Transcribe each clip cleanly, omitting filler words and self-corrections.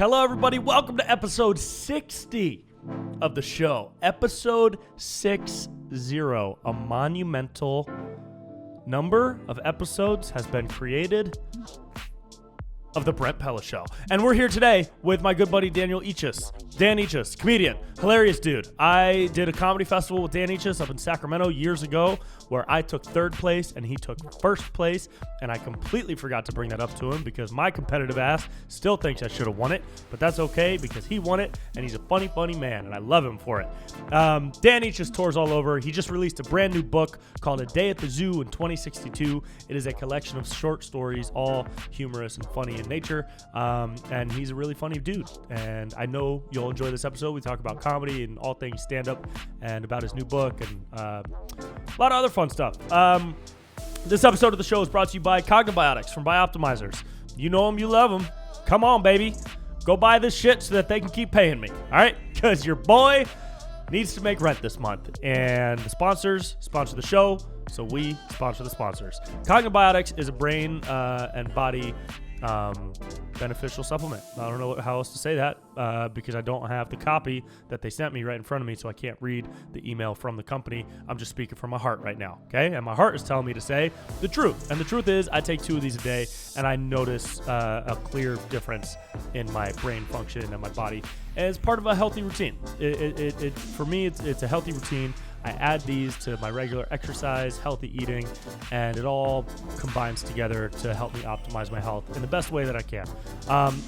Hello, everybody. Welcome to episode 60 of the show. Episode 60. A monumental number of episodes has been created of the Brent Pella Show. And we're here today with my good buddy Daniel Eachus. Dan Eachus, comedian, hilarious dude. I did a comedy festival with Dan Eachus up in Sacramento years ago where I took third place and he took first place, and I completely forgot to bring that up to him because my competitive ass still thinks I should have won it, but that's okay because he won it and he's a funny man and I love him for it. Dan Eachus tours all over. He just released a brand new book called A Day at the Zoo in 2062. It is a collection of short stories, all humorous and funny in nature, and he's a really funny dude, and I know you'll enjoy this episode. We talk about comedy and all things stand-up and about his new book and a lot of other fun stuff. This episode of the show is brought to you by Cognibiotics from Bioptimizers. You know them, you love them. Come on, baby. Go buy this shit so that they can keep paying me, all right? Because your boy needs to make rent this month, and the sponsors sponsor the show, so we sponsor the sponsors. Cognibiotics is a brain and body beneficial supplement. I don't know how else to say that because I don't have the copy that they sent me right in front of me, so I can't read the email from the company. I'm just speaking from my heart right now, okay? And my heart is telling me to say the truth. And the truth is I take 2 of these a day, and I notice a clear difference in my brain function and my body. And it's part of a healthy routine. For me, it's a healthy routine. I add these to my regular exercise, healthy eating, and it all combines together to help me optimize my health in the best way that I can.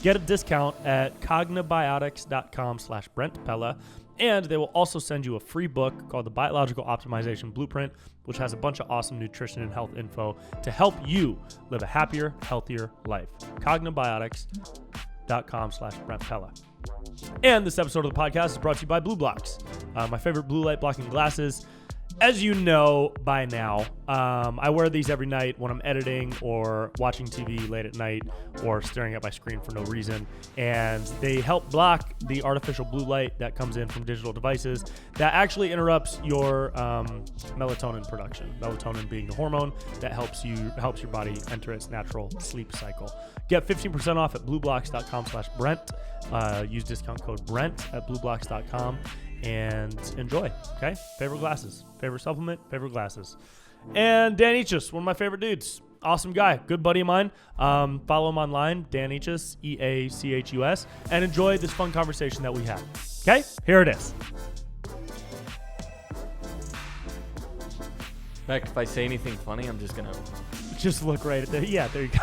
Get a discount at cognibiotics.com/Brent Pella, and they will also send you a free book called The Biological Optimization Blueprint, which has a bunch of awesome nutrition and health info to help you live a happier, healthier life. Cognibiotics.com/Brent Pella. And this episode of the podcast is brought to you by Blue Blocks, my favorite blue light blocking glasses. As you know by now, I wear these every night when I'm editing or watching TV late at night or staring at my screen for no reason. And they help block the artificial blue light that comes in from digital devices that actually interrupts your melatonin production. Melatonin being the hormone that helps your body enter its natural sleep cycle. Get 15% off at blueblocks.com/Brent. Use discount code Brent at blueblocks.com. And enjoy, okay? Favorite glasses, favorite supplement, favorite glasses. And Dan Eachus, one of my favorite dudes. Awesome guy, good buddy of mine. Follow him online, Dan Eachus, EACHUS, and enjoy this fun conversation that we had. Okay, here it is. In fact, if I say anything funny, I'm just gonna look right at the, yeah, there you go.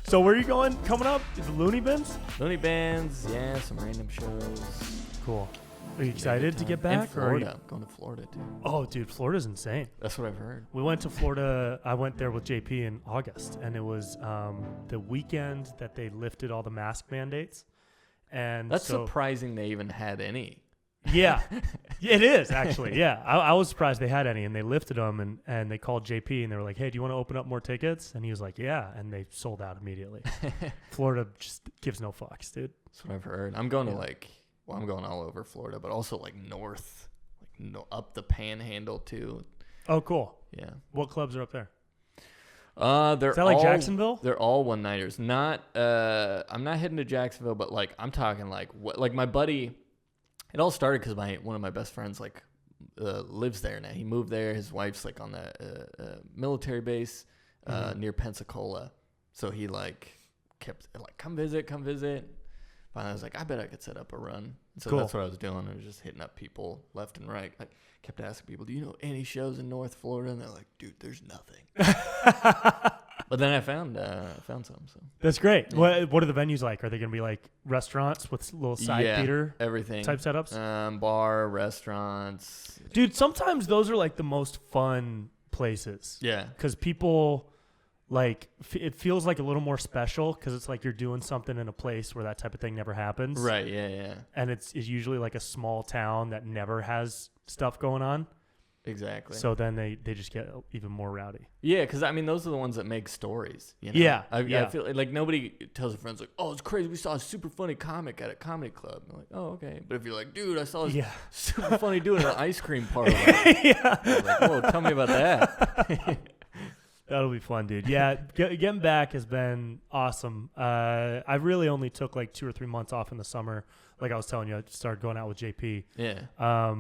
So where are you going coming up? The Looney Bins? Looney Bins, yeah, some random shows. Cool. Are you excited to get back? In Florida. I'm going to Florida, too. Oh, dude, Florida's insane. That's what I've heard. We went to Florida. I went there with JP in August, and it was the weekend that they lifted all the mask mandates. And that's surprising they even had any. Yeah, it is actually. Yeah, I was surprised they had any, and they lifted them, and they called JP, and they were like, "Hey, do you want to open up more tickets?" And he was like, "Yeah," and they sold out immediately. Florida just gives no fucks, dude. That's what I've heard. I'm going to I'm going all over Florida, but also like north, up the Panhandle too. Oh, cool. Yeah. What clubs are up there? Is that like Jacksonville? They're all one-nighters. Not. I'm not heading to Jacksonville, but like I'm talking like my buddy. It all started because one of my best friends lives there now. He moved there. His wife's like on the military base near Pensacola. So he kept come visit. Finally, I was like, I bet I could set up a run. So cool. That's what I was doing. I was just hitting up people left and right. I kept asking people, do you know any shows in North Florida? And they're like, dude, there's nothing. But then I found some. So that's great. Yeah. What are the venues like? Are they going to be like restaurants with little side theater everything type setups? Bar, restaurants. Dude, sometimes those are like the most fun places. Yeah. Because people it feels like a little more special because it's like you're doing something in a place where that type of thing never happens. Right. Yeah. And it's usually like a small town that never has stuff going on. Exactly. So then they just get even more rowdy. Yeah, because I mean those are the ones that make stories. You know? Yeah. I feel like nobody tells their friends like, "Oh, it's crazy. We saw a super funny comic at a comedy club." And I'm like, "Oh, okay." But if you're like, "Dude, I saw this super funny dude at an ice cream parlor," yeah. like, "Whoa, tell me about that." That'll be fun, dude. Yeah, getting back has been awesome. I really only took like 2 or 3 months off in the summer. Like I was telling you, I started going out with JP. Yeah.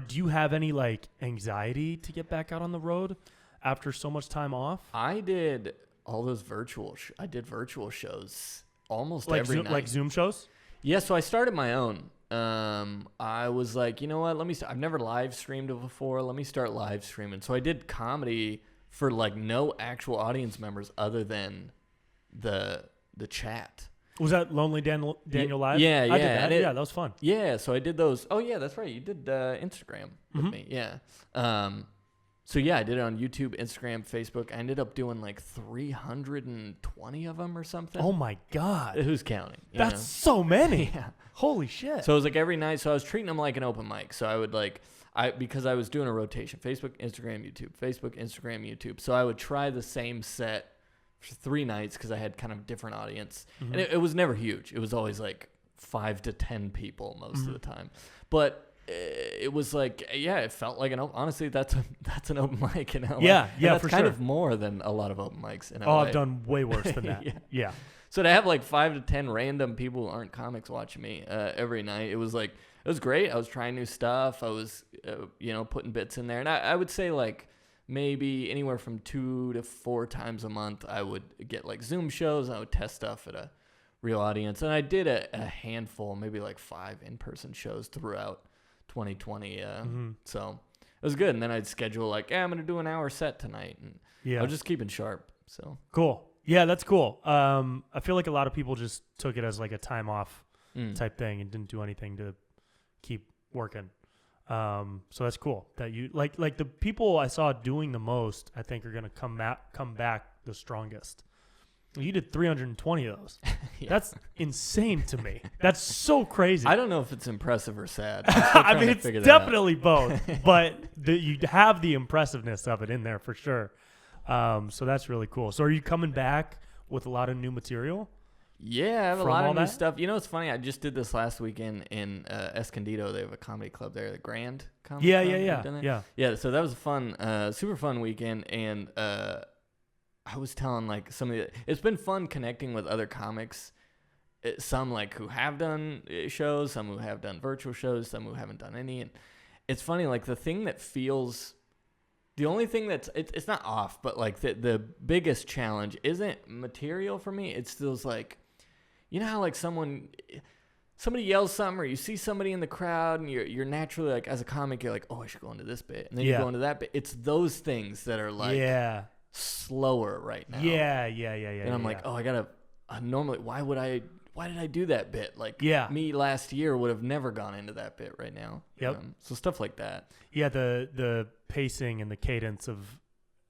Do you have any like anxiety to get back out on the road after so much time off? I did all those virtual. I did virtual shows almost like every Zoom, night. like Zoom shows. Yeah, so I started my own. I was like, you know what? I've never live streamed before. Let me start live streaming. So I did comedy for like no actual audience members other than the chat. Was that Lonely Daniel Live? Yeah, I did that. That was fun. Yeah, so I did those. Oh yeah, that's right. You did Instagram with me. Yeah. So yeah, I did it on YouTube, Instagram, Facebook. I ended up doing like 320 of them or something. Oh my God. Who's counting? That's so many. Yeah. Holy shit. So it was like every night. So I was treating them like an open mic. So I would because I was doing a rotation, Facebook, Instagram, YouTube, Facebook, Instagram, YouTube. So I would try the same set for 3 nights because I had kind of different audience. And it was never huge. It was always like 5 to 10 people most of the time. But it was like, yeah, it felt like honestly, that's an open mic in LA. Yeah, that's for kind sure. of more than a lot of open mics in LA. Oh, I've done way worse than that. Yeah. So to have like 5 to 10 random people who aren't comics watching me every night, it was great. I was trying new stuff. I was, putting bits in there. And I would say like maybe anywhere from 2 to 4 times a month, I would get like Zoom shows. I would test stuff at a real audience. And I did a handful, maybe like 5 in-person shows throughout 2020. So it was good. And then I'd schedule like, I'm going to do an hour set tonight. And I was just keeping sharp. So cool. Yeah, that's cool. I feel like a lot of people just took it as like a time off type thing and didn't do anything to keep working. So that's cool that you like the people I saw doing the most, I think are going to come back the strongest. You did 320 of those. Yeah. That's insane to me. That's so crazy. I don't know if it's impressive or sad. I mean, it's definitely both, but you have the impressiveness of it in there for sure. So that's really cool. So are you coming back with a lot of new material? Yeah, I have a lot of new stuff. You know, it's funny. I just did this last weekend in Escondido. They have a comedy club there, the Grand Comedy Club. Yeah. So that was a fun, super fun weekend. And I was telling like it's been fun connecting with other comics. Some like who have done shows, some who have done virtual shows, some who haven't done any. And it's funny, like the only thing that's it's not off, but like the biggest challenge isn't material for me. It's still like, you know how like somebody yells something or you see somebody in the crowd and you're naturally like as a comic you're like, oh, I should go into this bit, and then you go into that bit. It's those things that are like slower right now. Yeah. And I'm like, oh, I gotta normally why did I do that bit? Like, me last year would have never gone into that bit right now. Yep. So stuff like that. Yeah, the pacing and the cadence of,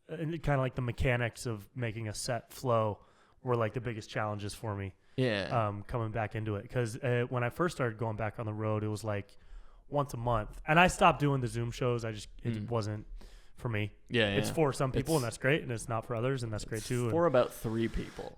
kind of like the mechanics of making a set flow were like the biggest challenges for me. Yeah. Coming back into it. Because when I first started going back on the road, it was like once a month. And I stopped doing the Zoom shows. It wasn't for me. Yeah. It's for some people, and that's great. And it's not for others, and that's great too. For about 3 people.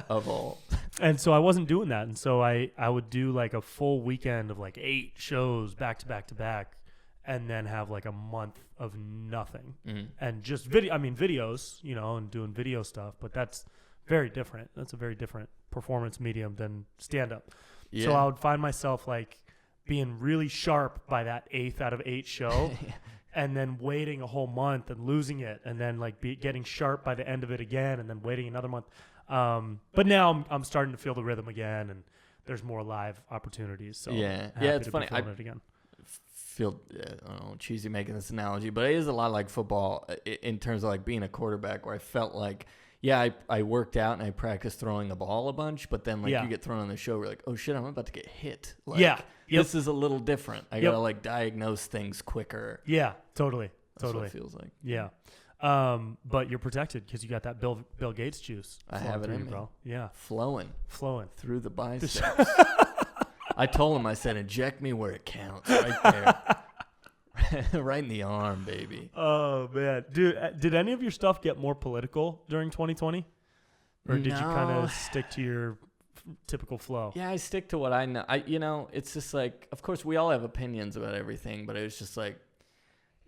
Of all. And so I wasn't doing that. And so I would do like a full weekend of like 8 shows back to back to back, and then have like a month of nothing. And just videos, and doing video stuff. But that's very different. That's a very different performance medium than stand-up. Yeah. So I would find myself like being really sharp by that 8th out of 8 show. And then waiting a whole month and losing it, and then like getting sharp by the end of it again, and then waiting another month. But now I'm starting to feel the rhythm again, and there's more live opportunities. So it's funny. I feel I don't know, cheesy making this analogy, but it is a lot like football in terms of like being a quarterback, where I felt like I worked out and I practiced throwing the ball a bunch, but then like you get thrown on the show, we're like, oh shit, I'm about to get hit. Like, this is a little different. I gotta like diagnose things quicker. Yeah, totally. That's what it feels like. Yeah. But you're protected because you got that Bill Gates juice. I have it in me, bro. Yeah, flowing through the biceps. I told him, I said, inject me where it counts, right there. Right in the arm, baby. Oh man, dude! Did any of your stuff get more political during 2020, or did you kind of stick to your typical flow? Yeah, I stick to what I know. It's just like, of course, we all have opinions about everything, but it was just like,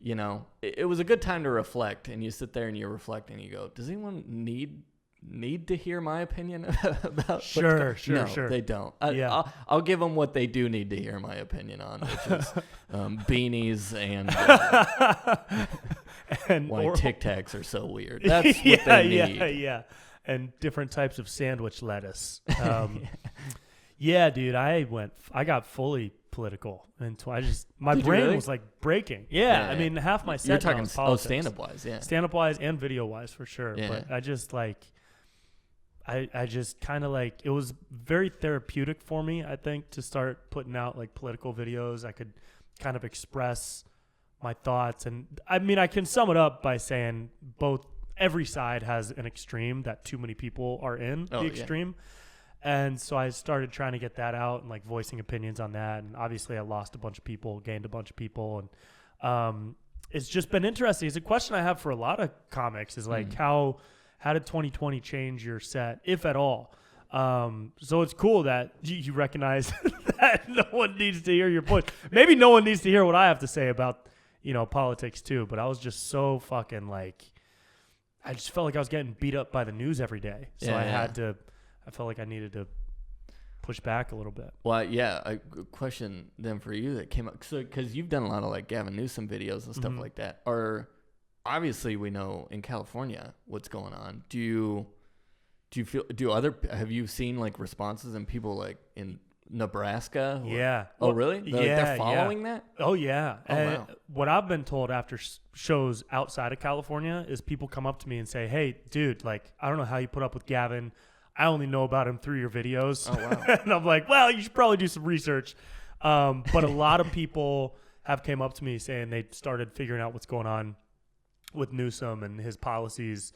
you know, it was a good time to reflect. And you sit there and you reflect and you go, does anyone need to hear my opinion about Sure. They don't. I'll give them what they do need to hear my opinion on, which is beanies and why Tic Tacs are so weird. That's what they need. Yeah. And different types of sandwich lettuce. Yeah, dude, I got fully political, and my brain was like breaking. Yeah, I mean, half my set. You're talking stand-up wise, yeah, stand-up wise and video wise for sure. Yeah. But I just like, I just kind of like, it was very therapeutic for me. I think to start putting out like political videos, I could kind of express my thoughts, and I mean, I can sum it up by saying every side has an extreme that too many people are in the extreme. And so I started trying to get that out and like voicing opinions on that. And obviously I lost a bunch of people, gained a bunch of people. And it's just been interesting. It's a question I have for a lot of comics is like, how did 2020 change your set, if at all? So it's cool that you recognize that no one needs to hear your point. Maybe no one needs to hear what I have to say about, politics too. But I was just so fucking like, I just felt like I was getting beat up by the news every day. So I felt like I needed to push back a little bit. Well, yeah, a question then for you that came up. So, because you've done a lot of like Gavin Newsom videos and stuff like that. Obviously we know in California what's going on. Have you seen like responses and people like in Nebraska? Yeah. Oh, really? They're following that? Oh, yeah. Oh, wow. What I've been told after shows outside of California is people come up to me and say, hey, dude, like, I don't know how you put up with Gavin. I only know about him through your videos. Oh, wow. And I'm like, well, you should probably do some research. But a lot of people have came up to me saying they started figuring out what's going on with Newsom and his policies,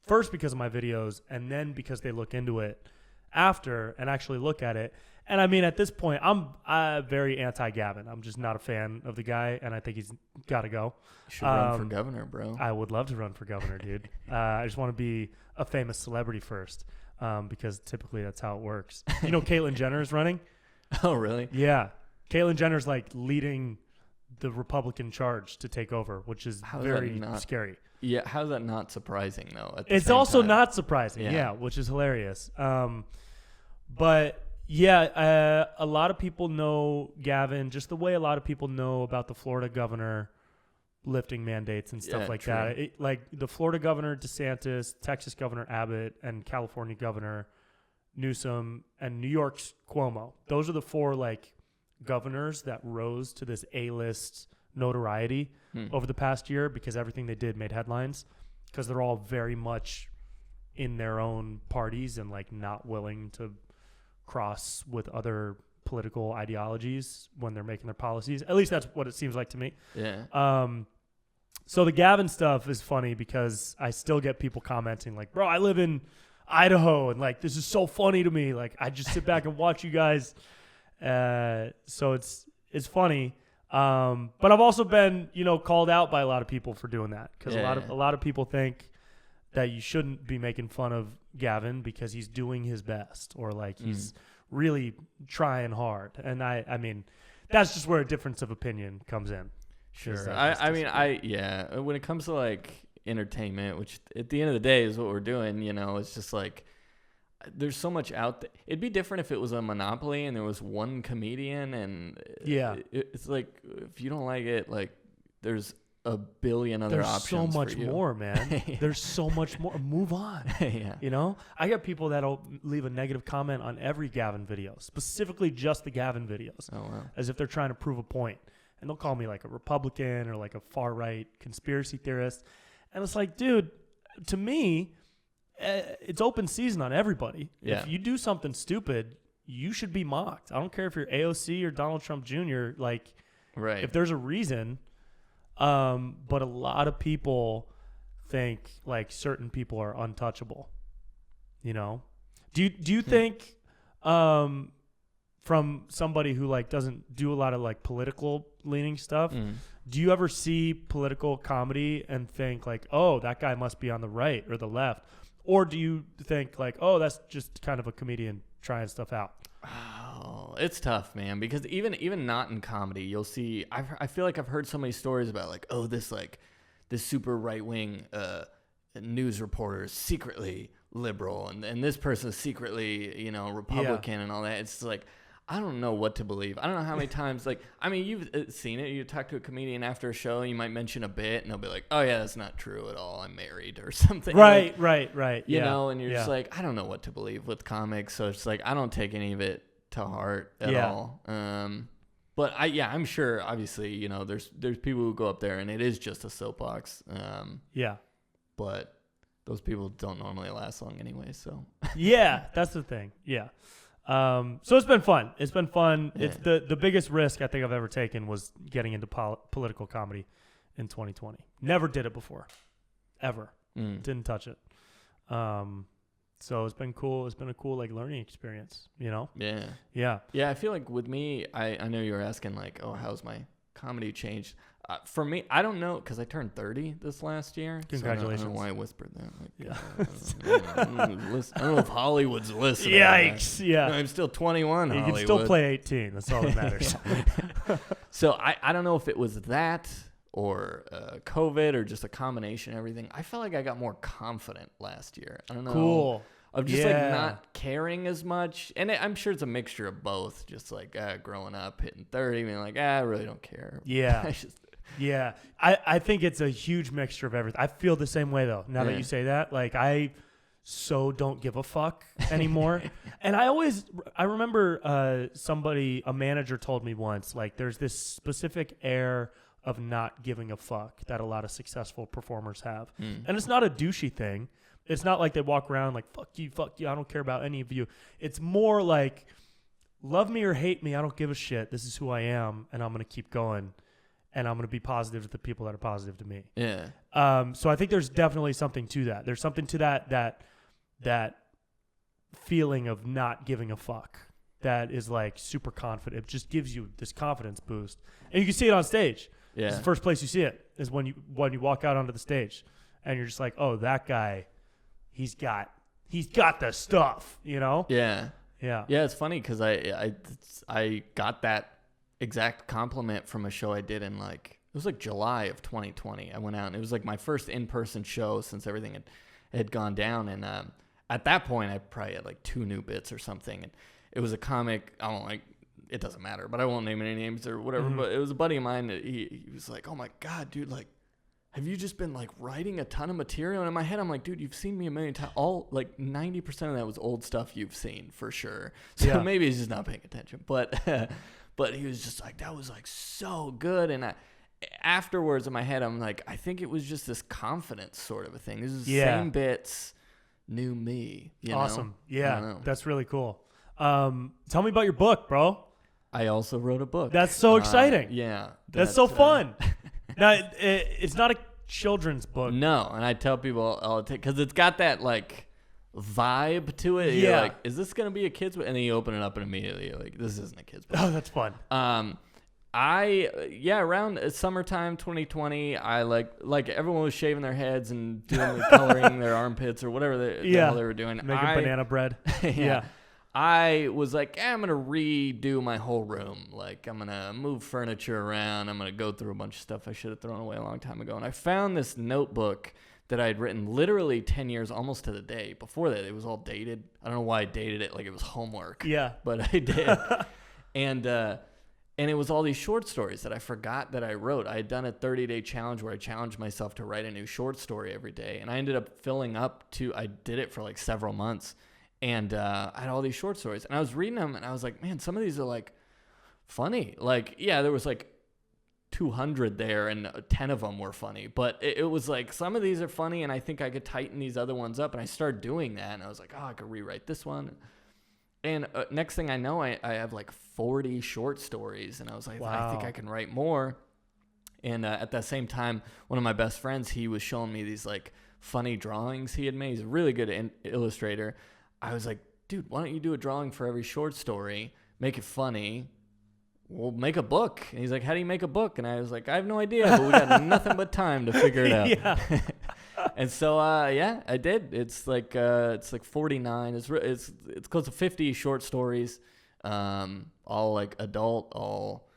first because of my videos, and then because they look into it after and actually look at it. And I mean, at this point, I'm very anti-Gavin. I'm just not a fan of the guy, and I think he's got to go. You should run for governor, bro. I would love to run for governor, dude. I just want to be a famous celebrity first. Because typically that's how it works. You know, Caitlyn Jenner is running. Oh, really? Yeah. Caitlyn Jenner's like leading the Republican charge to take over, which is very scary. Yeah. How's that not surprising though? It's also not surprising. Yeah. Which is hilarious. But yeah, a lot of people know Gavin just the way a lot of people know about the Florida governor lifting mandates and stuff like true. that. Like the Florida governor DeSantis, Texas governor Abbott, and California governor Newsom, and New York's Cuomo. Those are the four like governors that rose to this A-list notoriety over the past year because everything they did made headlines because they're all very much in their own parties and like not willing to cross with other political ideologies when they're making their policies. At least that's what it seems like to me. Yeah. So the Gavin stuff is funny because I still get people commenting like, bro, I live in Idaho and like, this is so funny to me. Like I just sit back and watch you guys. So it's funny. But I've also been, called out by a lot of people for doing that because a lot of people think that you shouldn't be making fun of Gavin because he's doing his best or like he's really trying hard. And I mean, that's just where a difference of opinion comes in. Sure. When it comes to like entertainment, which at the end of the day is what we're doing, it's just like there's so much out there. It'd be different if it was a monopoly and there was one comedian and it's like if you don't like it, like there's a billion other options. There's so much more, man. There's so much more. Move on. Yeah. I get people that'll leave a negative comment on every Gavin video, specifically just the Gavin videos. Oh, wow. As if they're trying to prove a point. And they'll call me like a Republican or like a far-right conspiracy theorist. And it's like, dude, to me, it's open season on everybody. Yeah. If you do something stupid, you should be mocked. I don't care if you're AOC or Donald Trump Jr. Like, right. If there's a reason. But a lot of people think like certain people are untouchable. Do you think from somebody who like doesn't do a lot of like political leaning stuff, do you ever see political comedy and think like, oh, that guy must be on the right or the left? Or do you think like, oh, that's just kind of a comedian trying stuff out? Oh, impossible. It's tough, man, because even not in comedy, you'll see. I feel like I've heard so many stories about like, oh, this super right wing news reporter is secretly liberal, and this person is secretly Republican and all that. It's like, I don't know what to believe. I don't know how many times, like, I mean, you've seen it. You talk to a comedian after a show, and you might mention a bit, and they'll be like, oh, yeah, that's not true at all. I'm married or something. Right, like, right. You know, and you're just like, I don't know what to believe with comics. So it's like, I don't take any of it to heart at all. But I'm sure, obviously, there's people who go up there, and it is just a soapbox. But those people don't normally last long anyway, so. Yeah, that's the thing. Yeah. So it's been fun. It's Yeah. It's the biggest risk I think I've ever taken was getting into political comedy in 2020. Never did it before, ever. Didn't touch it. So it's been cool. It's been a cool learning experience. Yeah. I feel like with me, I know you were asking like, oh, how's my comedy changed? For me, I don't know, because I turned 30 this last year. Congratulations. So I don't know why I whispered that. I don't know if Hollywood's listening. Yikes. Yeah. No, I'm still 21, You Hollywood. can still play 18. That's all that matters. So I don't know if it was that or COVID or just a combination of everything. I felt like I got more confident last year. I don't know. Cool. Of just not caring as much. And I'm sure it's a mixture of both. Just like growing up, hitting 30, being like, I really don't care. Yeah. Yeah. I think it's a huge mixture of everything. I feel the same way, though, now that you say that. Like, I so don't give a fuck anymore. And I remember a manager told me once, like, there's this specific air of not giving a fuck that a lot of successful performers have. And it's not a douchey thing. It's not like they walk around like, fuck you, I don't care about any of you. It's more like, love me or hate me, I don't give a shit. This is who I am, and I'm going to keep going, and I'm going to be positive to the people that are positive to me. Yeah. So I think there's definitely something to that. There's something to that feeling of not giving a fuck that is like super confident. It just gives you this confidence boost. And you can see it on stage. Yeah. It's the first place you see it is when you walk out onto the stage, and you're just like, oh, that guy, he's got the stuff, Yeah. Yeah. Yeah, it's funny because I got that exact compliment from a show I did in it was like July of 2020. I went out, and it was like my first in-person show since everything had gone down. And at that point, I probably had like 2 new bits or something. And it was a comic, it doesn't matter, but I won't name any names or whatever. But it was a buddy of mine that he was like, oh my God, dude, like, have you just been like writing a ton of material? And in my head, I'm like, dude, you've seen me a million times. All like 90% of that was old stuff you've seen for sure. So maybe he's just not paying attention. But he was just like, that was like so good. And afterwards in my head, I'm like, I think it was just this confidence sort of a thing. This is the same bits, new me. Awesome. Yeah, that's really cool. Tell me about your book, bro. I also wrote a book. That's so exciting. Yeah. That's so fun. Now, it's not a children's book. No, and I tell people all the time, because it's got that, like, vibe to it. Yeah. You're like, is this going to be a kid's book? And then you open it up and immediately you're like, this isn't a kid's book. Oh, that's fun. Around summertime 2020, I like everyone was shaving their heads and doing coloring their armpits or whatever the hell they were doing. Making banana bread. Yeah. I was like, I'm going to redo my whole room. Like, I'm going to move furniture around. I'm going to go through a bunch of stuff I should have thrown away a long time ago. And I found this notebook that I had written literally 10 years, almost to the day. Before that, it was all dated. I don't know why I dated it like it was homework. Yeah. But I did. And it was all these short stories that I forgot that I wrote. I had done a 30-day challenge where I challenged myself to write a new short story every day. And I ended up filling up I did it for like several months. And I had all these short stories. And I was reading them, and I was like, man, some of these are, like, funny. Like, yeah, there was, like, 200 there, and 10 of them were funny. But it was, like, some of these are funny, and I think I could tighten these other ones up. And I started doing that, and I was like, oh, I could rewrite this one. And next thing I know, I have, like, 40 short stories. And I was like, wow. I think I can write more. And at that same time, one of my best friends, he was showing me these, like, funny drawings he had made. He's a really good illustrator. I was like, dude, why don't you do a drawing for every short story, make it funny, we'll make a book. And he's like, how do you make a book? And I was like, I have no idea, but we got nothing but time to figure it out. Yeah. And so, I did. It's like 49. It's close to 50 short stories. all like adult, all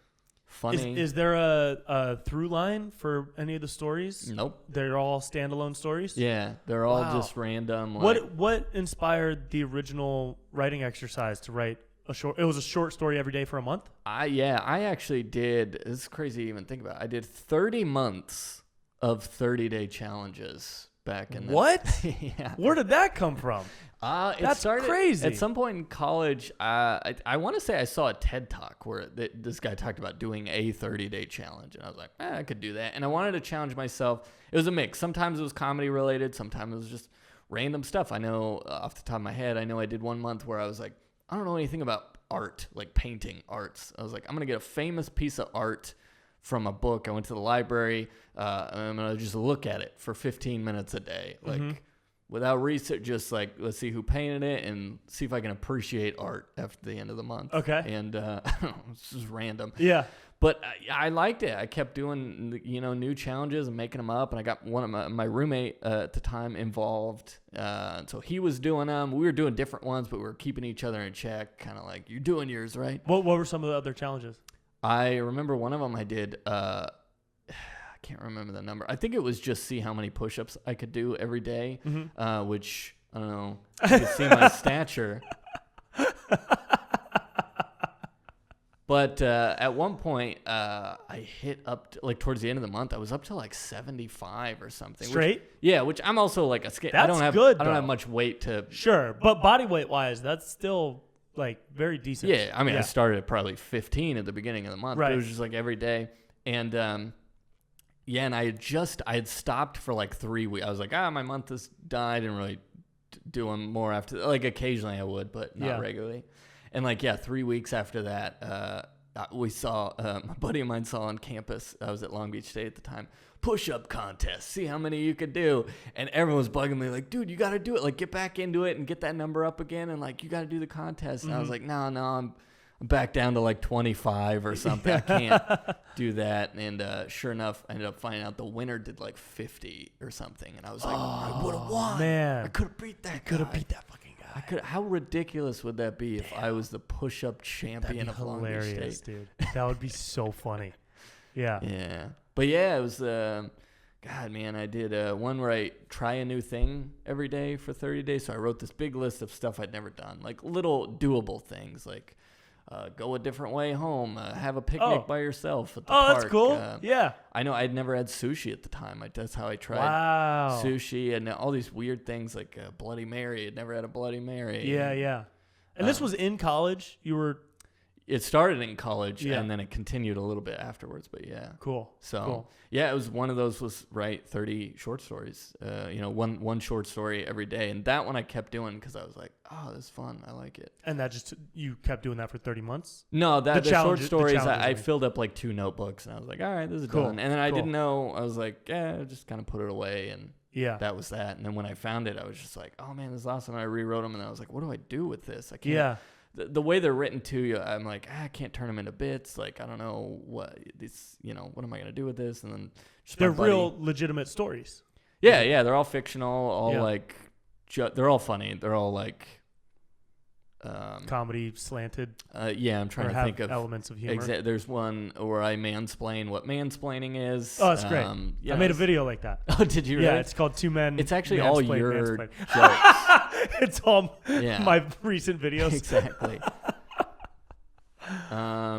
funny. Is there a through line for any of the stories? Nope. They're all standalone stories? Yeah, they're all just random. What inspired the original writing exercise to write a short? It was a short story every day for a month? I actually did. This is crazy to even think about. I did 30 months of 30-day challenges back in What? Yeah. Where did that come from? That's crazy. At some point in college, I want to say I saw a TED Talk where this guy talked about doing a 30-day challenge. And I was like, I could do that. And I wanted to challenge myself. It was a mix. Sometimes it was comedy related. Sometimes it was just random stuff. I know off the top of my head, I know I did 1 month where I was like, I don't know anything about art, like painting arts. I was like, I'm going to get a famous piece of art from a book. I went to the library, and I'm going to just look at it for 15 minutes a day. Like, without research, just like, let's see who painted it and see if I can appreciate art after the end of the month. Okay. And, I don't know, it's just random. Yeah. But I liked it. I kept doing, new challenges and making them up. And I got one of my roommate at the time involved. And so he was doing them. We were doing different ones, but we were keeping each other in check. Kind of like, you're doing yours, right? What were some of the other challenges? I remember one of them I did, I can't remember the number. I think it was just see how many push-ups I could do every day, which, I don't know, you could see my stature. But at one point, I hit up, towards the end of the month, I was up to 75 or something. Straight? Which I'm also like a skate. That's I good, don't have much weight to. Sure, but body weight wise, that's still very decent. Yeah, I mean, I started at probably 15 at the beginning of the month. Right. But it was just every day. And and I had stopped for 3 weeks. I was like, my month has died, and really doing more after. Occasionally I would, but not regularly. And 3 weeks after that, we saw my buddy of mine saw on campus. I was at Long Beach State at the time. Push-up contest. See how many you could do. And everyone was bugging me dude, you got to do it. Get back into it and get that number up again. And you got to do the contest. And I was like, no, I'm back down to 25 or something. I can't do that. And sure enough, I ended up finding out the winner did 50 or something. And I was like, I would have won. Man. I could have beat that guy. Could have beat that fucking guy. How ridiculous would that be if I was the push-up champion of Long Beach State? Dude. That would be so funny. Yeah. Yeah. But yeah, it was, God, man, I did one where I try a new thing every day for 30 days. So I wrote this big list of stuff I'd never done, little doable things, go a different way home, have a picnic by yourself at the park. That's cool. Yeah. I know I'd never had sushi at the time. That's how I tried sushi and all these weird things like Bloody Mary. I'd never had a Bloody Mary. Yeah. And this was in college? It started in college and then it continued a little bit afterwards, but yeah. Cool. So yeah, it was one of those 30 short stories, one short story every day. And that one I kept doing because I was like, oh, this is fun. I like it. And that you kept doing that for 30 months? No, the short stories, I filled up 2 notebooks and I was like, all right, this is done. And then I didn't know, I was like, just kind of put it away. And that was that. And then when I found it, I was just like, oh man, this is awesome. And I rewrote them and I was like, what do I do with this? I can't. Yeah. The way they're written to you, I'm like, I can't turn them into bits. I don't know what this, what am I going to do with this? And then they're real legitimate stories. Yeah. They're all fictional, they're all funny. They're all comedy slanted. I'm trying to think of elements of humor. There's one where I mansplain what mansplaining is. Oh, that's great. I made a video like that. Oh, did you really? Yeah, it's called 2 Men. It's actually all your jokes. It's all my recent videos. Exactly.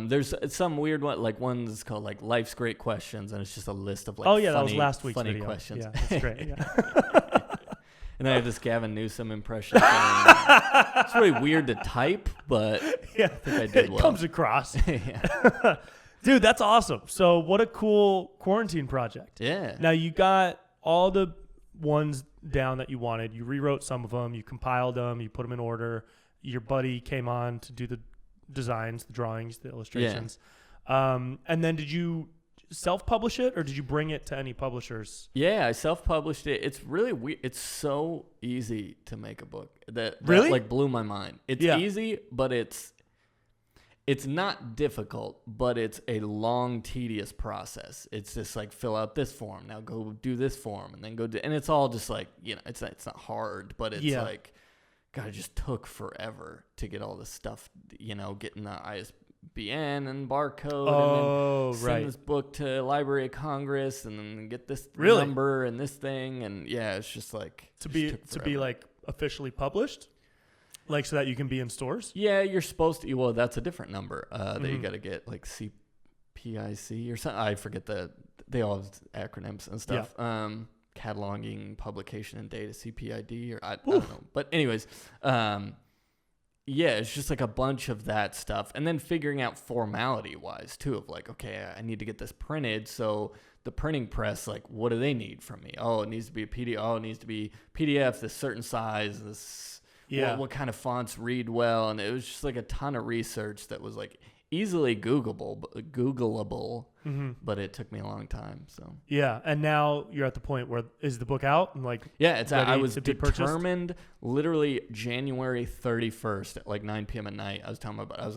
There's some weird one, one's called Life's Great Questions, and it's just a list of funny, that was last week's funny video. questions. Yeah, that's great. Yeah. And then I have this Gavin Newsom impression. It's really weird to type, but I think I did well. It comes across. Dude, that's awesome. So what a cool quarantine project. Yeah. Now you got all the ones down that you wanted. You rewrote some of them. You compiled them. You put them in order. Your buddy came on to do the designs, the drawings, the illustrations. Yeah. And then did you self-publish it or did you bring it to any publishers? Yeah, I self-published it. It's really weird. It's so easy to make a book. That really blew my mind. It's easy, but it's not difficult, but it's a long, tedious process. It's just fill out this form. Now go do this form and then go do, and it's all just it's not hard, but it's God, it just took forever to get all this stuff, getting the ISBN and barcode, and then send this book to Library of Congress, and then get this number and this thing, and it's just like to be like officially published, like so that you can be in stores. Yeah, you're supposed to. Well, that's a different number that you got to get, like CPIC or something. I forget they all have acronyms and stuff. Yeah. Cataloging, publication, and data, CPID, or I don't know. But anyways, it's just like a bunch of that stuff. And then figuring out formality-wise, too, of like, okay, I need to get this printed. So the printing press, like, what do they need from me? Oh, it needs to be a PDF. Oh, it needs to be PDF, this certain size, this... Yeah. What kind of fonts read well. And it was just like a ton of research that was like easily Googleable, but it took me a long time. So yeah, and now you're at the point where is the book out and like it's I was determined literally January 31st at like 9 p.m. at night. I was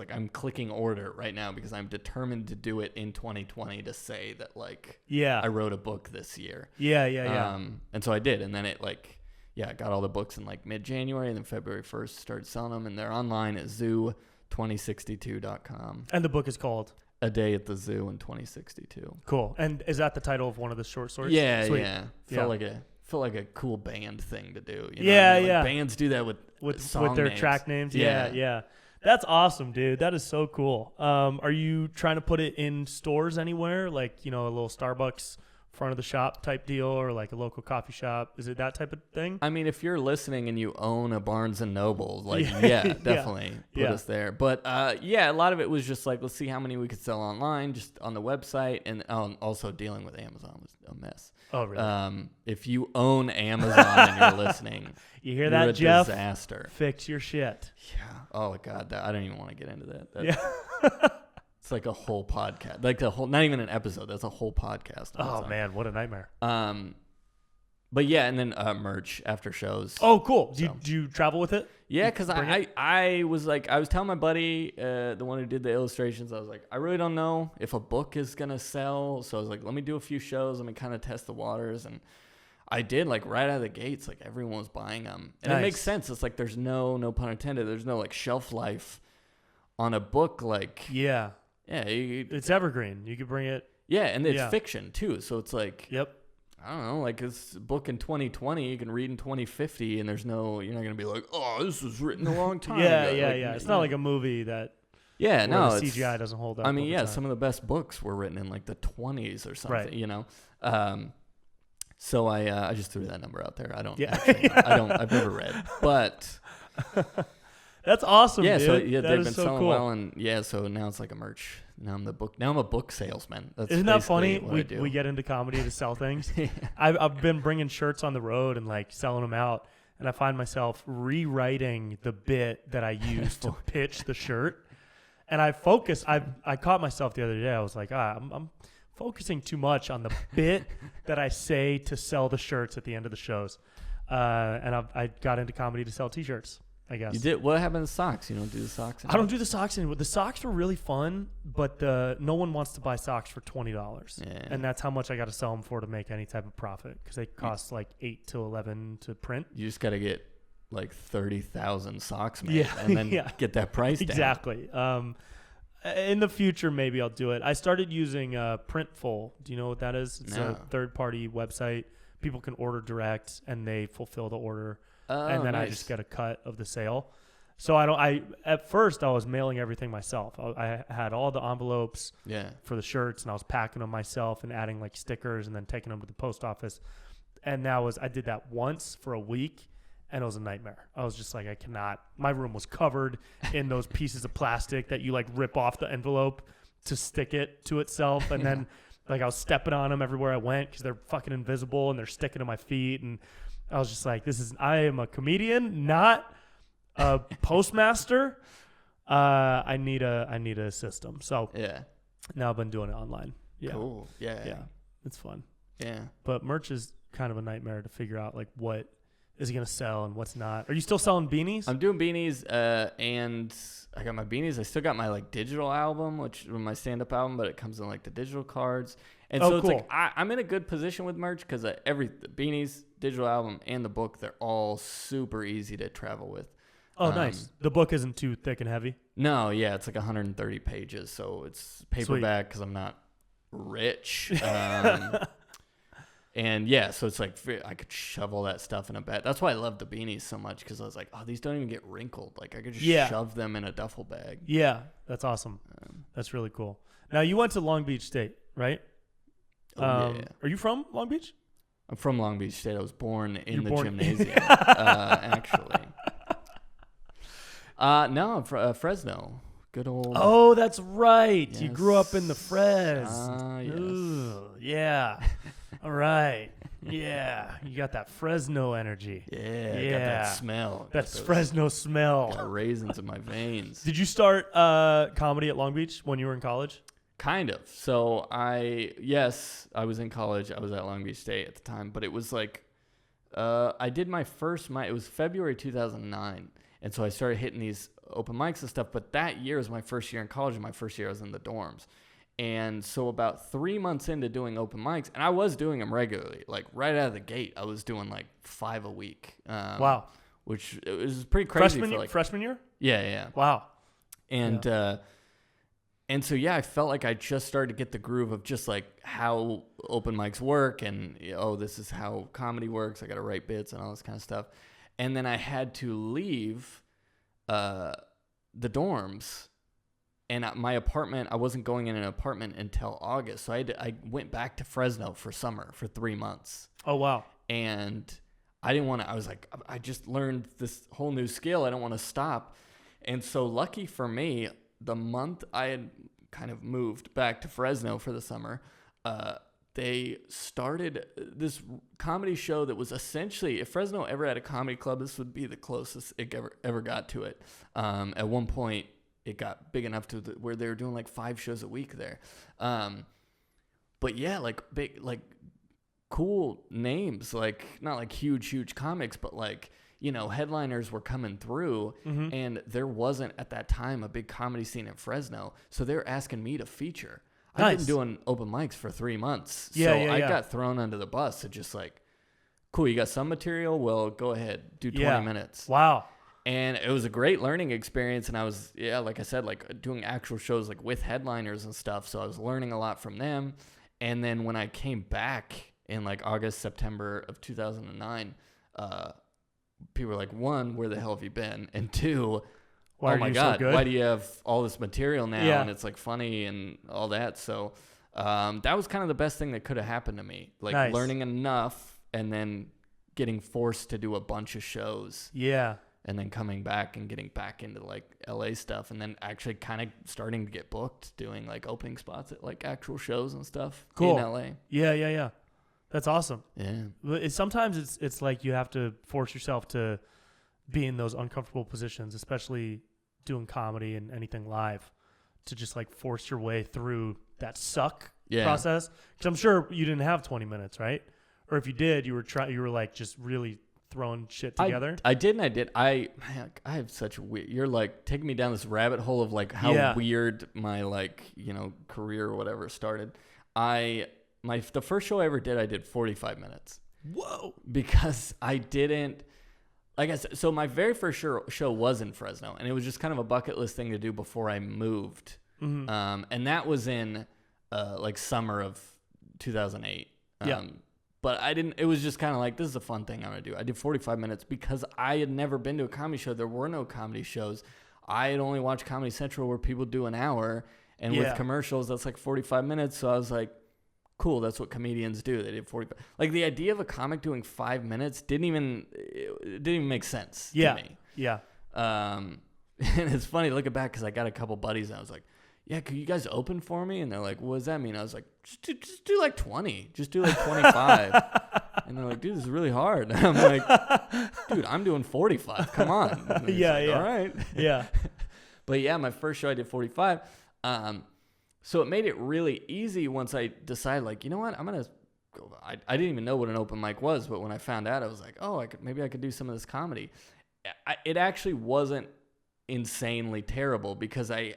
like, I'm clicking order right now because I'm determined to do it in 2020 to say that like I wrote a book this year. Yeah. And so I did, and then it like. Yeah, I got all the books in like mid-January, and then February 1st started selling them, and they're online at zoo2062.com. And the book is called? A Day at the Zoo in 2062. Cool. And is that the title of one of the short stories? Yeah, Sweet. Felt like a cool band thing to do. You know yeah, what I mean? yeah. Bands do that with their names. Track names. Yeah. That's awesome, dude. That is so cool. Are you trying to put it in stores anywhere, like a little Starbucks front of the shop type deal, or like a local coffee shop? Is it that type of thing? I mean, if you're listening and you own a Barnes and Noble, like definitely put us there. But a lot of it was just like, let's see how many we could sell online, just on the website, and also dealing with Amazon was a mess. Oh, really? If you own Amazon and you're listening, you hear that, Jeff? Disaster. Fix your shit. Yeah. Oh God, I don't even want to get into that. Yeah. It's like a whole podcast, like not even an episode. That's a whole podcast. Oh man, what a nightmare. But yeah, and then merch after shows. Oh, cool. Do you travel with it? Yeah, because I was telling my buddy, the one who did the illustrations, I was like, I really don't know if a book is gonna sell. So I was like, let me do a few shows. Let me kind of test the waters, and I did. Like right out of the gates, like everyone was buying them, and It makes sense. It's like there's no pun intended. There's no like shelf life on a book, like Yeah, it's evergreen. You could bring it. Yeah, and it's fiction too. So it's like, yep. I don't know, like it's a book in 2020 you can read in 2050, and you're not gonna be like, oh, this was written a long time ago. Yeah. It's not like a movie that. Yeah, no, the CGI doesn't hold up. I mean, some of the best books were written in like the 20s or something. Right. So I just threw that number out there. I don't. Yeah. I've never read, but. That's awesome. Yeah, dude. so they've been so selling cool. well, and so now it's like a merch. Now I'm a book salesman. Isn't that funny? We get into comedy to sell things. Yeah. I've been bringing shirts on the road and like selling them out, and I find myself rewriting the bit that I used to pitch the shirt. And I caught myself the other day. I was like, I'm focusing too much on the bit that I say to sell the shirts at the end of the shows. And I got into comedy to sell T-shirts, I guess. You did? What happened to socks? You don't do the socks anymore? I don't do the socks anymore. The socks were really fun, but no one wants to buy socks for $20. Yeah. And that's how much I got to sell them for to make any type of profit, because they cost like 8 to 11 to print. You just got to get like 30,000 socks made and then get that price down. Exactly. In the future, maybe I'll do it. I started using Printful. Do you know what that is? It's a third-party website. People can order direct, and they fulfill the order. And then I just get a cut of the sale. So at first I was mailing everything myself. I had all the envelopes for the shirts, and I was packing them myself and adding like stickers and then taking them to the post office. And I did that once for a week, and it was a nightmare. I was just like, I cannot. My room was covered in those pieces of plastic that you like rip off the envelope to stick it to itself. And then like I was stepping on them everywhere I went because they're fucking invisible and they're sticking to my feet. And I was just like, I am a comedian, not a postmaster. I need a system. So now I've been doing it online. Yeah. Cool. Yeah. It's fun. Yeah. But merch is kind of a nightmare to figure out like what is he going to sell and what's not. Are you still selling beanies? I'm doing beanies, and I got my beanies. I still got my like digital album, which was my stand-up album, but it comes in like the digital cards. And so it's cool. like I'm in a good position with merch because the beanies, digital album, and the book, they're all super easy to travel with. Oh, nice. The book isn't too thick and heavy? No, yeah, it's like 130 pages, so it's paperback because I'm not rich. And yeah, so it's like I could shove all that stuff in a bag. That's why I love the beanies so much, because I was like, oh, these don't even get wrinkled. Like I could just shove them in a duffel bag. Yeah, that's awesome. That's really cool. Now you went to Long Beach State, right? Yeah. Are you from Long Beach? I'm from Long Beach State. I was born in the gymnasium, actually. No, I'm from Fresno. Good old. Oh, that's right. Yes. You grew up in the Fres. Yes. Ooh, yeah. All right. Yeah. You got that Fresno energy. Yeah. Got that smell. That's Fresno smell. Got raisins in my veins. Did you start comedy at Long Beach when you were in college? Kind of. So I was in college. I was at Long Beach State at the time, but it was like, I did my first it was February 2009. And so I started hitting these open mics and stuff. But that year was my first year in college, and my first year I was in the dorms. And so about 3 months into doing open mics, and I was doing them regularly, like right out of the gate, I was doing like 5 a week. Wow. Which it was pretty crazy. Freshman year? Yeah. Wow. And and so, yeah, I felt like I just started to get the groove of just like how open mics work, and, this is how comedy works. I got to write bits and all this kind of stuff. And then I had to leave the dorms, and my apartment, I wasn't going in an apartment until August. So I went back to Fresno for summer for 3 months. Oh, wow. And I didn't want to, I was like, I just learned this whole new skill. I don't want to stop. And so lucky for me, the month I had kind of moved back to Fresno for the summer, they started this comedy show that was essentially, if Fresno ever had a comedy club, this would be the closest it ever got to it. At one point, it got big enough to where they were doing like 5 shows a week there. But yeah, like big, like cool names, like not like huge comics, but like, headliners were coming through, and there wasn't at that time a big comedy scene in Fresno. So they were asking me to feature. Nice. I've been doing open mics for 3 months. I got thrown under the bus to just like, cool, you got some material? Well, go ahead, do 20 minutes. Wow. And it was a great learning experience. And I was, like I said, like doing actual shows like with headliners and stuff. So I was learning a lot from them. And then when I came back in like August, September of 2009, people were like, 1, where the hell have you been? And 2, oh my God, so why do you have all this material now? Yeah. And it's like funny and all that. So that was kind of the best thing that could have happened to me. Like learning enough and then getting forced to do a bunch of shows. Yeah. And then coming back and getting back into like LA stuff, and then actually kind of starting to get booked doing like opening spots at like actual shows and stuff in LA. Yeah. That's awesome. Yeah. Sometimes it's like you have to force yourself to be in those uncomfortable positions, especially doing comedy and anything live, to just like force your way through that suck process. Because I'm sure you didn't have 20 minutes, right? Or if you did, you were like just really throwing shit together. I did. I have such a weird. You're like taking me down this rabbit hole of like how weird my like career or whatever started. The first show I ever did, I did 45 minutes. Whoa! Because I didn't. Like I said, so my very first show was in Fresno, and it was just kind of a bucket list thing to do before I moved. Mm-hmm. And that was in like summer of 2008. But I didn't. It was just kind of like, this is a fun thing I'm gonna do. I did 45 minutes because I had never been to a comedy show. There were no comedy shows. I had only watched Comedy Central where people do an hour, and with commercials that's like 45 minutes. So I was like, cool, that's what comedians do. They did 45. Like the idea of a comic doing 5 minutes didn't even make sense to me. Yeah. And it's funny looking back because I got a couple buddies and I was like, yeah, could you guys open for me? And they're like, what does that mean? I was like, just do like 20. Just do like 25. And they're like, dude, this is really hard. And I'm like, dude, I'm doing 45. Come on. All right. Yeah. But yeah, my first show I did 45. So it made it really easy once I decided, like, you know what, I'm going to go. I didn't even know what an open mic was, but when I found out, I was like, oh, maybe I could do some of this comedy. It actually wasn't insanely terrible because I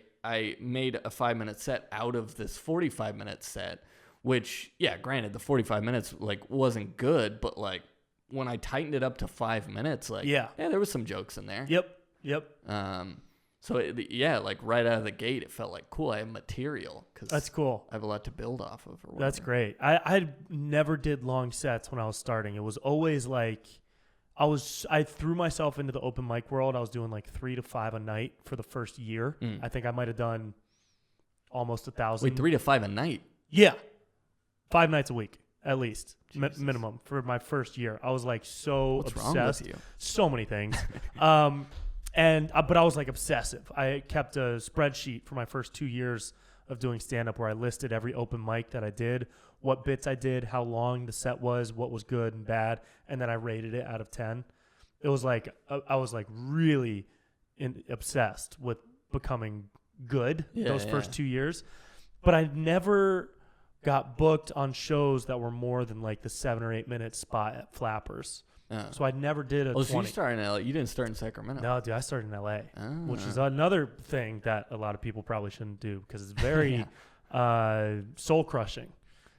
made a 5-minute set out of this 45-minute set, which, yeah, granted, the 45 minutes, like, wasn't good, but, like, when I tightened it up to 5 minutes, like, yeah, there was some jokes in there. Yep. Yep. So like right out of the gate, it felt like cool. I have material because that's cool. I have a lot to build off of. Or that's great. I never did long sets when I was starting. It was always like I threw myself into the open mic world. I was doing like 3 to 5 a night for the first year. I think I might have done almost 1,000. Wait, 3 to 5 a night? Yeah, 5 nights a week at least, minimum for my first year. I was like What's obsessed. Wrong with you? So many things. But I was like obsessive. I kept a spreadsheet for my first 2 years of doing stand-up where I listed every open mic that I did, what bits I did, how long the set was, what was good and bad, and then I rated it out of 10. It was like I was like really obsessed with becoming good those first 2 years. But I never got booked on shows that were more than like the 7 or 8 minute spot at Flappers. So I never did a 20. So you started in LA. You didn't start in Sacramento. No, dude, I started in LA, which is another thing that a lot of people probably shouldn't do because it's very soul crushing.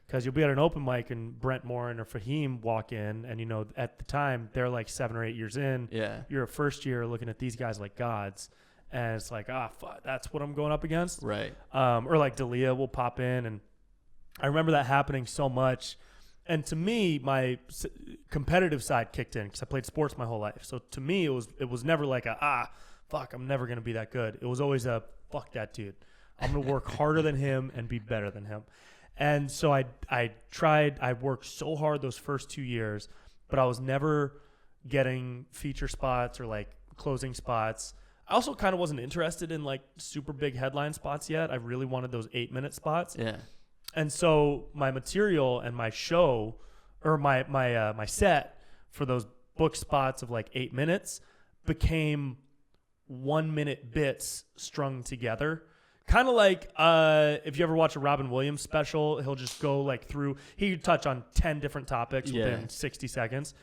Because you'll be at an open mic and Brent Morin or Fahim walk in, and at the time they're like 7 or 8 years in. Yeah, you're a first year looking at these guys like gods, and it's like fuck, that's what I'm going up against. Right. Or like Dalia will pop in, and I remember that happening so much. And to me, my competitive side kicked in because I played sports my whole life. So to me, it was never like fuck, I'm never going to be that good. It was always fuck that dude. I'm going to work harder than him and be better than him. And so I worked so hard those first 2 years, but I was never getting feature spots or like closing spots. I also kind of wasn't interested in like super big headline spots yet. I really wanted those 8-minute spots. Yeah. And so my material and my show or my set for those book spots of like 8 minutes became 1-minute bits strung together. Kind of like if you ever watch a Robin Williams special, he'll just go like through, he'd touch on 10 different topics within 60 seconds.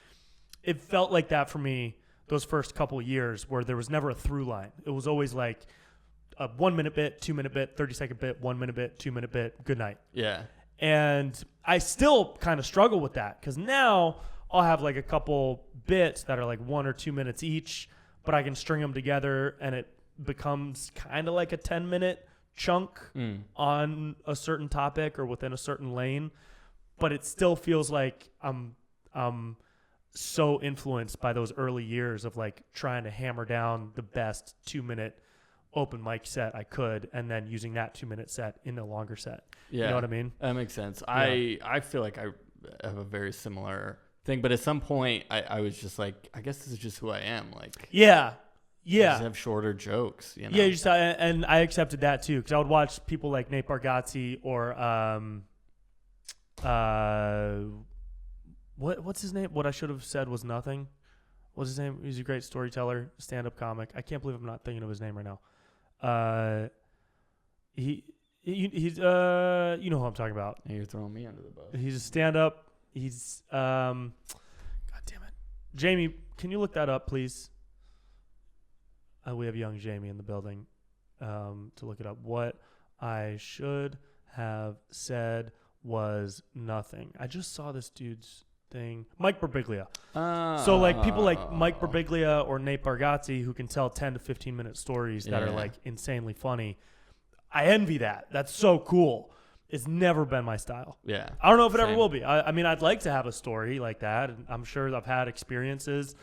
It felt like that for me those first couple of years where there was never a through line. It was always like a 1-minute bit, 2-minute bit, 30-second bit, 1-minute bit, 2-minute bit, good night. Yeah. And I still kind of struggle with that because now I'll have like a couple bits that are like 1 or 2 minutes each, but I can string them together and it becomes kind of like a 10-minute chunk on a certain topic or within a certain lane. But it still feels like I'm so influenced by those early years of like trying to hammer down the best 2-minute open mic set I could, and then using that 2-minute set in a longer set. Yeah. You know what I mean? That makes sense. Yeah. I feel like I have a very similar thing, but at some point I was just like, I guess this is just who I am. Like, yeah. I just have shorter jokes, you know? Yeah, and I accepted that too, because I would watch people like Nate Bargatze or what's his name? What I should have said was nothing. What's his name? He's a great storyteller, stand-up comic. I can't believe I'm not thinking of his name right now. He's you know who I'm talking about. You're throwing me under the bus. He's a stand-up. He's God damn it, Jamie. Can you look that up, please? We have young Jamie in the building to look it up. What I should have said was nothing. I just saw this dude's thing. Mike Birbiglia. So like people like Mike Birbiglia or Nate Bargatze who can tell 10 to 15 minute stories that are like insanely funny. I envy that. That's so cool. It's never been my style. Yeah. I don't know if it ever will be. I mean, I'd like to have a story like that. And I'm sure I've had experiences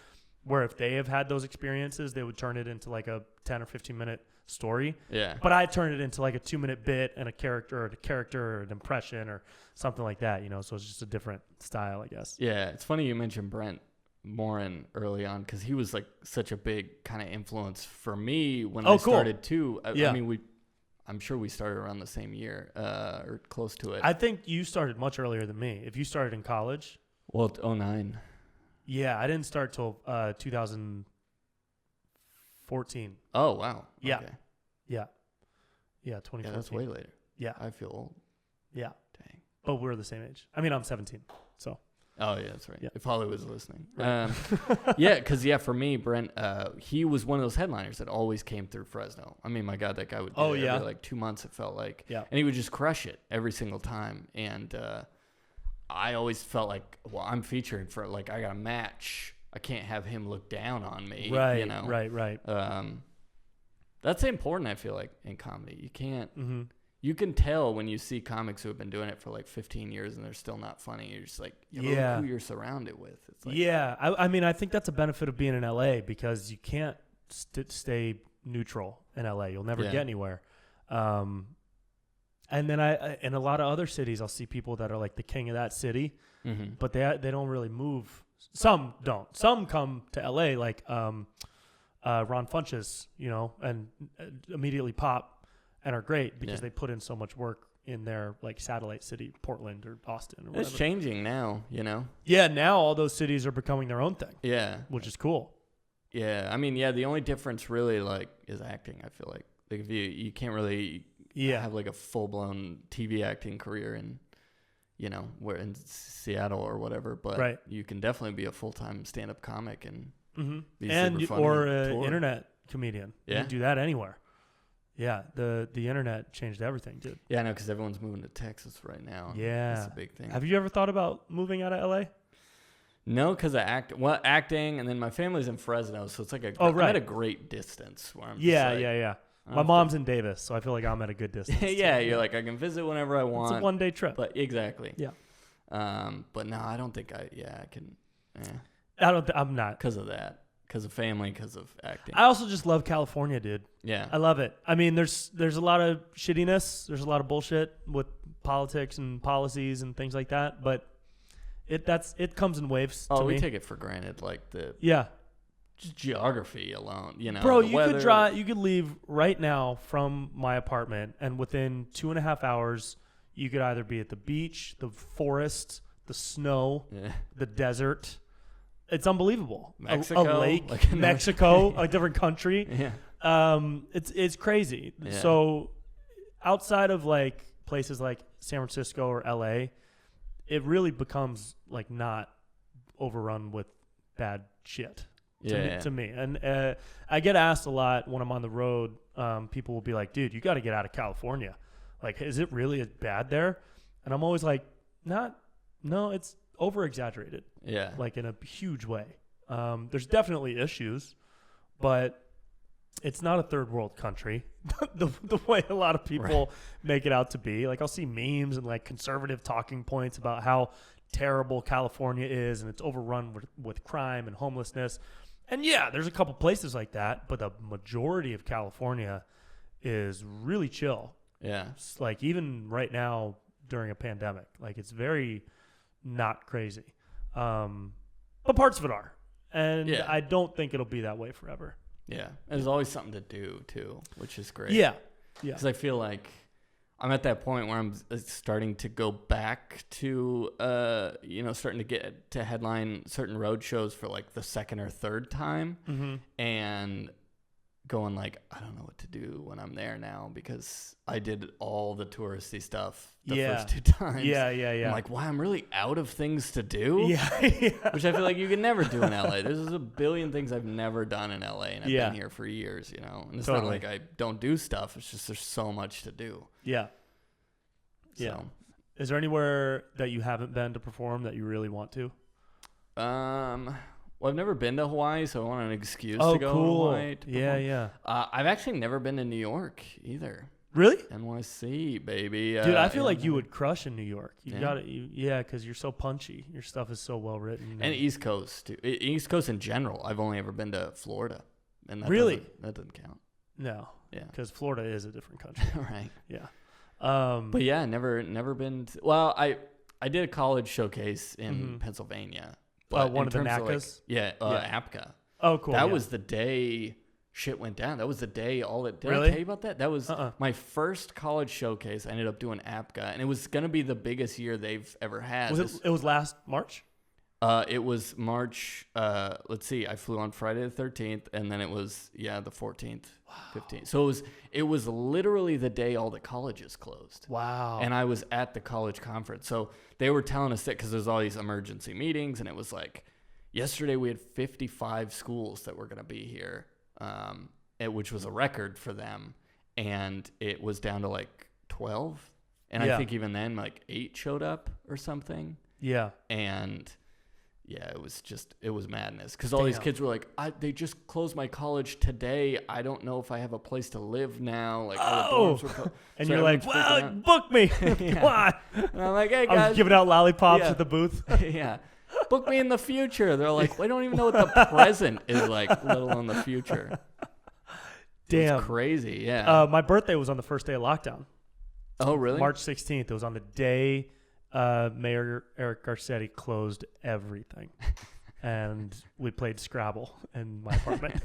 where if they have had those experiences, they would turn it into like a 10 or 15 minute story. Yeah. But I turn it into like a 2-minute bit and a character or an impression or something like that, you know? So it's just a different style, I guess. Yeah. It's funny you mentioned Brent Morin early on because he was like such a big kind of influence for me when I started too. I mean, I'm sure we started around the same year or close to it. I think you started much earlier than me. If you started in college. Well, 2009. Yeah, I didn't start till 2014. Oh, wow. Yeah. Okay. Yeah. Yeah, 2014. Yeah, that's way later. Yeah. I feel old. Yeah. Dang. But we're the same age. I mean, I'm 17, so. Oh, yeah, that's right. Yeah. If Holly was listening. Right. Because, for me, Brent, he was one of those headliners that always came through Fresno. I mean, my God, that guy would do it every, like 2 months, it felt like. Yeah. And he would just crush it every single time. And I always felt like, well, I'm featuring for, like, I got a match. I can't have him look down on me. Right. You know? Right. That's important, I feel like, in comedy. You can't. Mm-hmm. You can tell when you see comics who have been doing it for like 15 years and they're still not funny. You're just like, look who you're surrounded with. It's like, I mean, I think that's a benefit of being in LA because you can't stay neutral in LA. You'll never get anywhere. And then in a lot of other cities, I'll see people that are like the king of that city, but they don't really move. Some don't. Some come to LA like Ron Funches, you know, and immediately pop. And are great because they put in so much work in their like satellite city, Portland or Austin or whatever. It's changing now, you know? Yeah, now all those cities are becoming their own thing. Yeah. Which is cool. Yeah. I mean, the only difference really like is acting, I feel like. Like if you can't really have like a full-blown TV acting career in, you know, where in Seattle or whatever, but you can definitely be a full-time stand-up comic and be super funny or an internet comedian. Yeah. You can do that anywhere. Yeah, the internet changed everything, dude. Yeah, I know, because everyone's moving to Texas right now. Yeah. That's a big thing. Have you ever thought about moving out of LA? No, because I acting, and then my family's in Fresno, so it's like I'm at a great distance. Where I'm yeah. My mom's in Davis, so I feel like I'm at a good distance. You're like, I can visit whenever I want. It's a one-day trip. But exactly. Yeah. But no, I don't think I can. I'm not. Because of that. Because of family, because of acting. I also just love California, dude. Yeah. I love it. I mean, there's a lot of shittiness. There's a lot of bullshit with politics and policies and things like that. But it comes in waves to me. We take it for granted. Like just geography alone, you know. Bro, you could leave right now from my apartment, and within 2.5 hours, you could either be at the beach, the forest, the snow, the desert. It's unbelievable. Mexico, a lake, Mexico, a different country. Yeah. It's crazy. Yeah. So outside of like places like San Francisco or LA, it really becomes like not overrun with bad shit to me. And I get asked a lot when I'm on the road. People will be like, dude, you got to get out of California. Like, is it really bad there? And I'm always like, no, it's over exaggerated. Yeah. Like in a huge way. There's definitely issues, but it's not a third world country the way a lot of people make it out to be. Like I'll see memes and like conservative talking points about how terrible California is and it's overrun with crime and homelessness. And yeah, there's a couple places like that, but the majority of California is really chill. Yeah. It's like even right now during a pandemic, like it's very not crazy. But parts of it are. And I don't think it'll be that way forever. Yeah. And there's always something to do too, which is great. Yeah. Because I feel like I'm at that point where I'm starting to go back to, starting to get to headline certain road shows for like the second or third time, and going like, I don't know what to do when I'm there now because I did all the touristy stuff the first two times. Yeah. I'm like, wow, I'm really out of things to do. Yeah. Which I feel like you can never do in LA. There's a billion things I've never done in LA, and I've been here for years, you know. And it's not like I don't do stuff. It's just there's so much to do. Yeah. So. Yeah. Is there anywhere that you haven't been to perform that you really want to? Well, I've never been to Hawaii, so I want an excuse to go to Hawaii. Yeah. I've actually never been to New York either. Really? NYC, baby. Dude, I feel like you would crush in New York. You got it. Because you're so punchy. Your stuff is so well written. And East Coast, too. East Coast in general. I've only ever been to Florida. And that that doesn't count. No. Yeah. Because Florida is a different country. Right. Yeah. But yeah, never been to, well, I did a college showcase in Pennsylvania. But one of the NACAs? APCA. Oh, cool. That was the day shit went down. That was the day did I tell you about that? That was my first college showcase. I ended up doing APCA, and it was going to be the biggest year they've ever had. It was last March? It was March, let's see, I flew on Friday the 13th, and then it was, the 14th, 15th. So it was literally the day all the colleges closed. Wow. And I was at the college conference. So they were telling us that because there's all these emergency meetings, and it was like, yesterday we had 55 schools that were going to be here, which was a record for them, and it was down to like 12. And I think even then, like 8 showed up or something. Yeah. And yeah, it was madness. Because all these kids were like, they just closed my college today. I don't know if I have a place to live now. Like, all the dorms were and so you're like, well, book me. Come on. And I'm like, hey, guys. I was giving out lollipops at the booth. Yeah. Book me in the future. They're like, we don't even know what the present is like, let alone the future. Damn. It's crazy, yeah. My birthday was on the first day of lockdown. Oh, really? March 16th. It was on the day Mayor Eric Garcetti closed everything. And we played Scrabble in my apartment.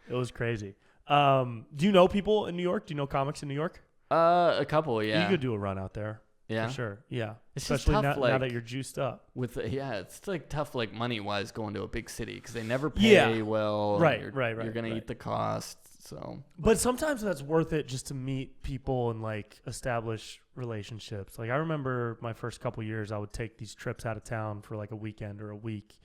It was crazy. Do you know people in New York? Do you know comics in New York? A couple, yeah. You could do a run out there. Yeah, for sure. Yeah, it's especially just tough, now that you're juiced up. It's like tough, like money wise, going to a big city because they never pay well. Right. You're gonna eat the costs. So, but sometimes that's worth it just to meet people and like establish relationships. Like I remember my first couple years, I would take these trips out of town for like a weekend or a week,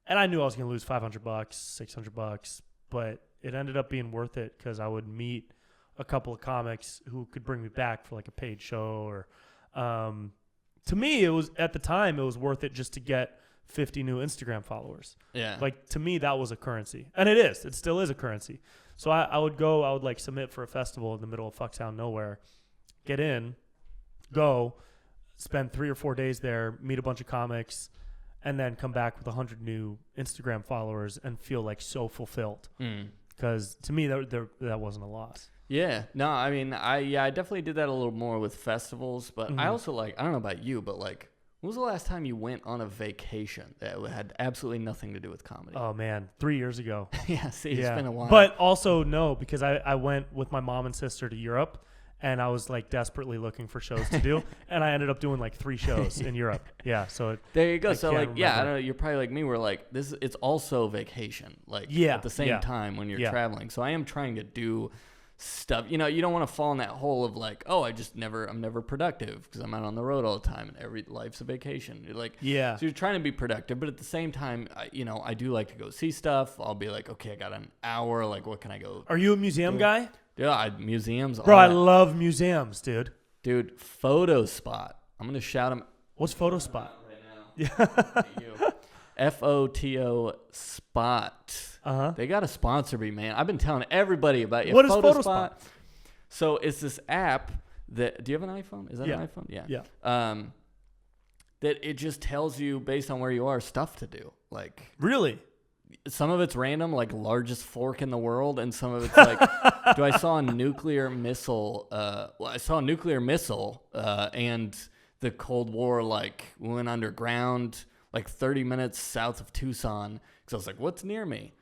and I knew I was gonna lose $500, $600, but it ended up being worth it because I would meet a couple of comics who could bring me back for like a paid show or. To me, it was at the time it was worth it just to get 50 new Instagram followers. Yeah. Like to me, that was a currency, and it still is a currency. So I would like submit for a festival in the middle of fucktown nowhere, get in, go, spend 3 or 4 days there, meet a bunch of comics, and then come back with 100 new Instagram followers and feel like so fulfilled. Because to me, that wasn't a loss. Yeah, no, I mean, I definitely did that a little more with festivals, but I also I don't know about you, but like, when was the last time you went on a vacation that had absolutely nothing to do with comedy? Oh man, 3 years ago. It's been a while. But also no, because I went with my mom and sister to Europe, and I was like desperately looking for shows to do, and I ended up doing like 3 shows in Europe. Yeah, so there you go. So like, remember. I don't know. You're probably like me. We're like this. It's also vacation. Like at the same time when you're traveling. So I am trying to do stuff. You don't want to fall in that hole of like, oh, I'm never productive because I'm out on the road all the time and every life's a vacation. You're like, so you're trying to be productive, but at the same time, I do like to go see stuff. I'll be like, okay, I got an hour. Like, what can I go? Are you a museum guy? Yeah, museums. Bro, I love museums, dude. Dude, Photo Spot. I'm gonna shout them. What's Photo Spot? Right now. Yeah. FOTO Spot. They got to sponsor me, man. I've been telling everybody about you. What is Photo Spot? So it's this app that. Do you have an iPhone? Is that an iPhone? Yeah. That it just tells you based on where you are stuff to do. Like really. Some of it's random, like largest fork in the world, and some of it's like, I saw a nuclear missile. I saw a nuclear missile, and the Cold War like went underground, like 30 minutes south of Tucson. Because I was like, what's near me?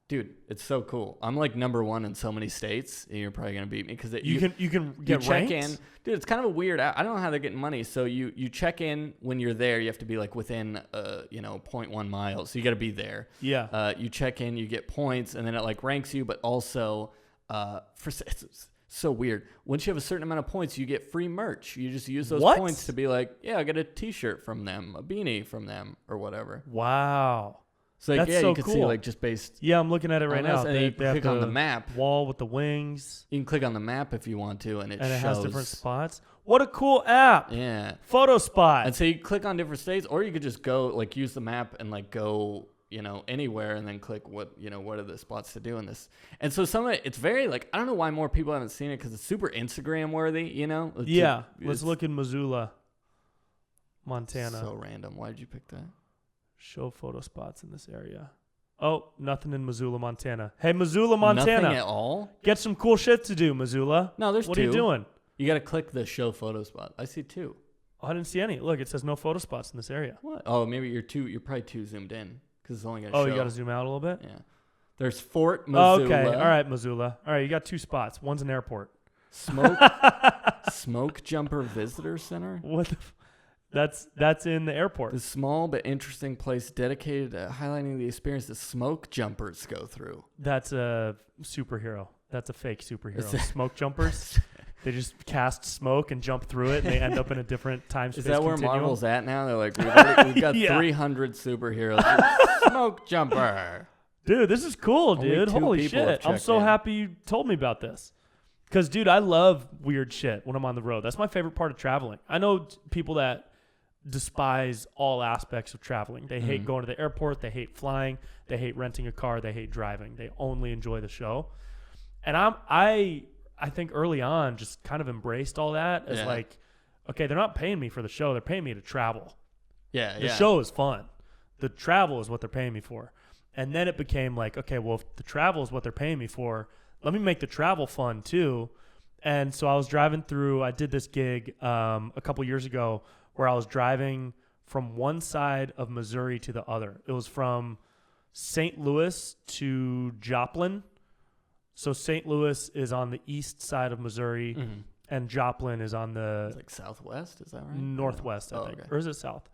Dude, it's so cool. I'm like number 1 in so many states, and you're probably gonna beat me because you can get check ranked? in. Dude, it's kind of a weird. I don't know how they're getting money. So you check in when you're there. You have to be like within 0.1 miles. So you got to be there. Yeah. You check in, you get points, and then it like ranks you. But also, it's so weird. Once you have a certain amount of points, you get free merch. You just use those points to be like, yeah, I got a T-shirt from them, a beanie from them, or whatever. Wow. So like, That's so you can cool. see like just based. Yeah, I'm looking at it right now. And you click on the map. Wall with the wings. You can click on the map if you want to, and it shows. Has different spots. What a cool app. Yeah. Photo Spot. And so you click on different states, or you could just go like use the map and like go anywhere, and then click what are the spots to do in this. And so some of it's very like, I don't know why more people haven't seen it because it's super Instagram worthy. Yeah. Let's look in Missoula, Montana. So random. Why did you pick that? Show photo spots in this area. Oh, nothing in Missoula, Montana. Hey, Missoula, Montana. Nothing at all? Get some cool shit to do, Missoula. No, there's 2. What are you doing? You got to click the show photo spot. I see 2. Oh, I didn't see any. Look, it says no photo spots in this area. What? Oh, maybe you're probably too zoomed in because it's only got to show. Oh, you got to zoom out a little bit? Yeah. There's Fort Missoula. Oh, okay. All right, Missoula. All right, you got 2 spots. One's an airport. Smoke Jumper Visitor Center? What the That's in the airport. The small but interesting place dedicated to highlighting the experience that smoke jumpers go through. That's a superhero. That's a fake superhero. Smoke jumpers. They just cast smoke and jump through it, and they end up in a different time-space continuum. Is that where Marvel's at now? They're like, we've got 300 superheroes. Smoke jumper. Dude, this is cool, dude. Holy shit. I'm so happy you told me about this. Because, dude, I love weird shit when I'm on the road. That's my favorite part of traveling. I know people that despise all aspects of traveling. They hate going to the airport. They hate flying. They hate renting a car. They hate driving. They only enjoy the show. And I think early on just kind of embraced all that as like, okay, they're not paying me for the show. They're paying me to travel. Yeah. The show is fun. The travel is what they're paying me for. And then it became like, okay, well, if the travel is what they're paying me for, let me make the travel fun too. And so I was driving through, I did this gig a couple years ago where I was driving from one side of Missouri to the other. It was from St. Louis to Joplin. So St. Louis is on the east side of Missouri, and Joplin is on the It's like southwest, is that right? northwest, I think. Okay. Or is it south?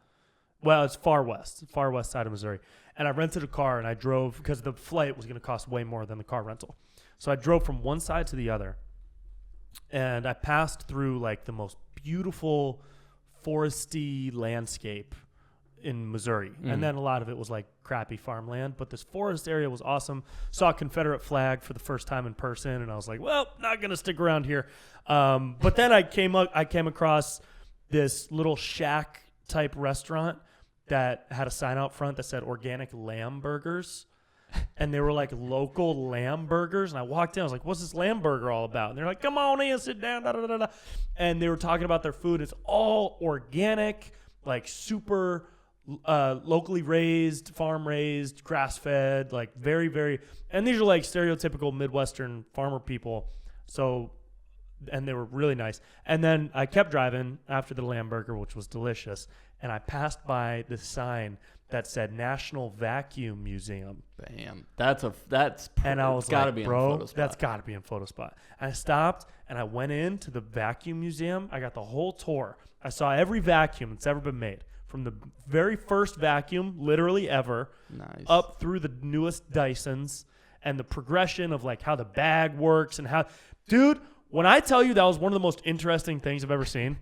Well, it's far west side of Missouri. And I rented a car and I drove because the flight was going to cost way more than the car rental. So I drove from one side to the other. And I passed through like the most beautiful foresty landscape in Missouri. And then a lot of it was like crappy farmland, but this forest area was awesome. Saw a Confederate flag for the first time in person, and I was like, well, not going to stick around here. But then I came across this little shack type restaurant that had a sign out front that said organic lamb burgers. And they were like local lamb burgers. And I walked in, I was like, what's this lamb burger all about? And they're like, come on in, sit down, da, da, da, da. And they were talking about their food. It's all organic, like super locally raised, farm raised, grass fed, like very, very, and these are like stereotypical Midwestern farmer people. So, and they were really nice. And then I kept driving after the lamb burger, which was delicious. And I passed by this sign that said National Vacuum Museum. Bam. And I was gotta like, be bro, in that's got to be in Photospot. And I stopped and I went into the vacuum museum. I got the whole tour. I saw every vacuum that's ever been made, from the very first vacuum, literally ever, up through the newest Dysons, and the progression of like how the bag works and how, dude, when I tell you that was one of the most interesting things I've ever seen,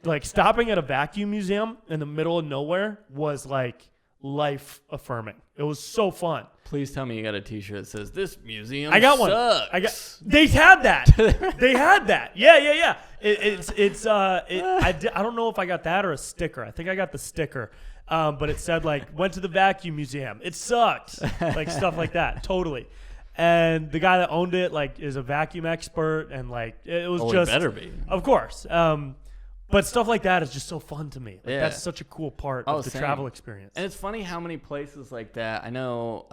like stopping at a vacuum museum in the middle of nowhere was like life affirming. It was so fun. Please tell me you got a T-shirt that says "This museum I got sucks." one. They had that. They had that. Yeah. I don't know if I got that or a sticker. I think I got the sticker. But it said like, went to the vacuum museum. It sucks. Like stuff like that. Totally. And the guy that owned it like is a vacuum expert, and like it was just it better be. Of course. But stuff like that is just so fun to me. Like, that's such a cool part of the travel experience. And it's funny how many places like that. I know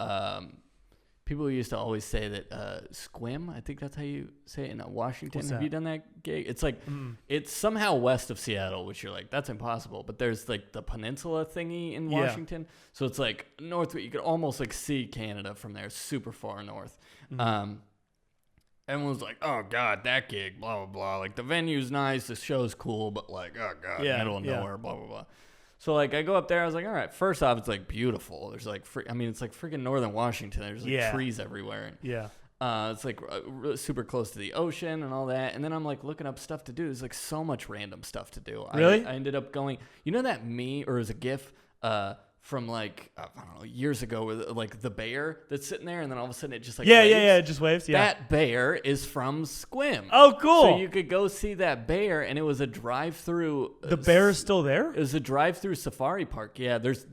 people used to always say that Squim, I think that's how you say it in Washington. What's Have that? you done that gig? It's like, it's somehow west of Seattle, which you're like, that's impossible. But there's like the peninsula thingy in Washington. So it's like north, you could almost like see Canada from there, super far north. Everyone's like, oh, God, that gig, blah, blah, blah. Like, the venue's nice, the show's cool, but, like, oh, God, middle of nowhere, blah, blah, blah. So, like, I go up there, I was like, all right, first off, it's, like, beautiful. There's, like, it's, like, freaking northern Washington. There's, like, trees everywhere. Yeah. It's, like, super close to the ocean and all that. And then I'm, like, looking up stuff to do. There's, like, so much random stuff to do. Really? I ended up going, you know that meme, or is a GIF, from like I don't know, years ago, with like the bear that's sitting there, and then all of a sudden it just like waves. It just waves. Yeah, that bear is from Squim. Oh, cool! So you could go see that bear, and it was a drive-through. The bear is still there. It was a drive-through safari park. Yeah, there's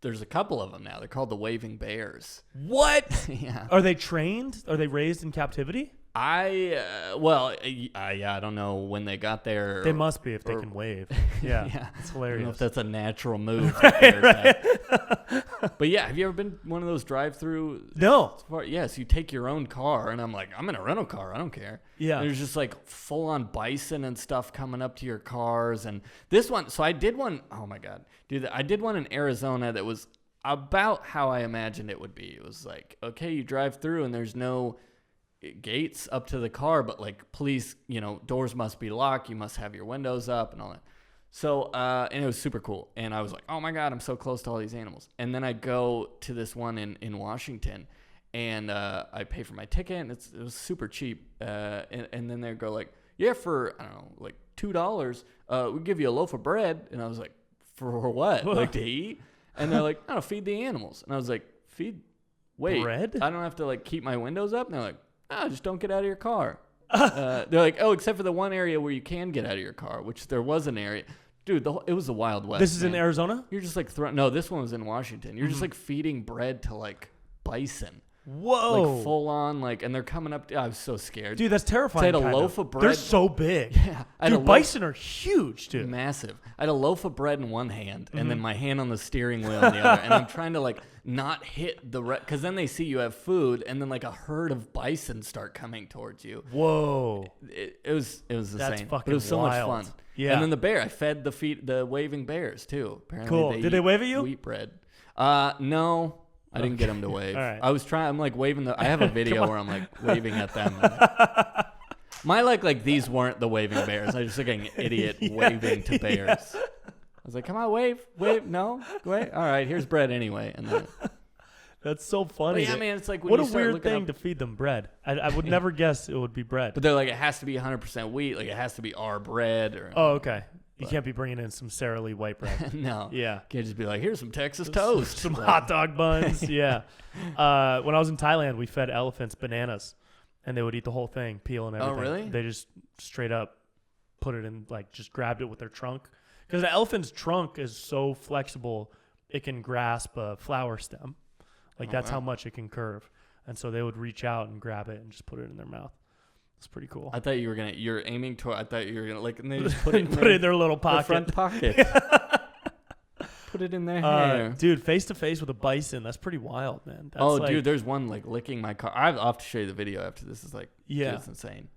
a couple of them now. They're called the Waving Bears. What? Yeah. Are they trained? Are they raised in captivity? I don't know when they got there. They must be if they can wave. Yeah, it's hilarious. I don't know if that's a natural move. Right. But yeah, have you ever been one of those drive-through? No. Yes, you take your own car, and I'm like, I'm in a rental car. I don't care. Yeah. And there's just like full-on bison and stuff coming up to your cars, and this one. So I did one. Oh my God, dude! I did one in Arizona that was about how I imagined it would be. It was like, okay, you drive through, and there's no gates up to the car, but like, please, doors must be locked, you must have your windows up and all that. So and it was super cool, and I was like, oh my God, I'm so close to all these animals. And then I go to this one in Washington, and I pay for my ticket, and it was super cheap, and then they go like, yeah, for I don't know, like $2 we give you a loaf of bread. And I was like, for what? Like to eat? And they're like, no, feed the animals. And I was like, wait, bread? I don't have to like keep my windows up? And they're like, just don't get out of your car. They're like, oh, except for the one area where you can get out of your car, which there was an area. Dude, it was the Wild West. This is man. in Arizona? You're just like no, this one was in Washington. You're just like feeding bread to like bison. Whoa. Like full on, like, and they're coming up. I was so scared. Dude, that's terrifying. So I had a loaf of bread. They're so big. Yeah. Dude, bison are huge, dude. Massive. I had a loaf of bread in one hand and then my hand on the steering wheel in the other. And I'm trying to like not hit the because then they see you have food and then like a herd of bison start coming towards you. Whoa. It was insane. That's fucking but it was so wild. much fun. Yeah. And then the bear, I fed the waving bears too. Apparently Cool. Did they wave at you? Wheat bread. No. I didn't get them to wave. All right. I was trying. I'm like waving I have a video where I'm like waving at them. My like these weren't the waving bears. I was just like an idiot waving to bears. I was like, come on, wave. No, go away. All right, here's bread anyway. And then that's so funny. But yeah, man, it's like when what you a start weird looking thing up, to feed them bread. I would never guess it would be bread. But they're like, it has to be 100% wheat. Like it has to be our bread. Or oh, okay. You can't be bringing in some Sara Lee white bread. No. Yeah. Can't just be like, here's some Texas toast. Some hot dog buns. Yeah. When I was in Thailand, we fed elephants bananas, and they would eat the whole thing, peel and everything. Oh, really? They just straight up put it in, like, just grabbed it with their trunk. Because the elephant's trunk is so flexible, it can grasp a flower stem. Like, that's how much it can curve. And so they would reach out and grab it and just put it in their mouth. It's pretty cool. I thought you're aiming toward, I thought you were going to, like, and they just put it in their little pocket. Front pocket. Put it in their hair. Dude, face to face with a bison, that's pretty wild, man. That's dude, there's one, like, licking my car. I'll have to show you the video after this. It's like, yeah. Dude, it's insane.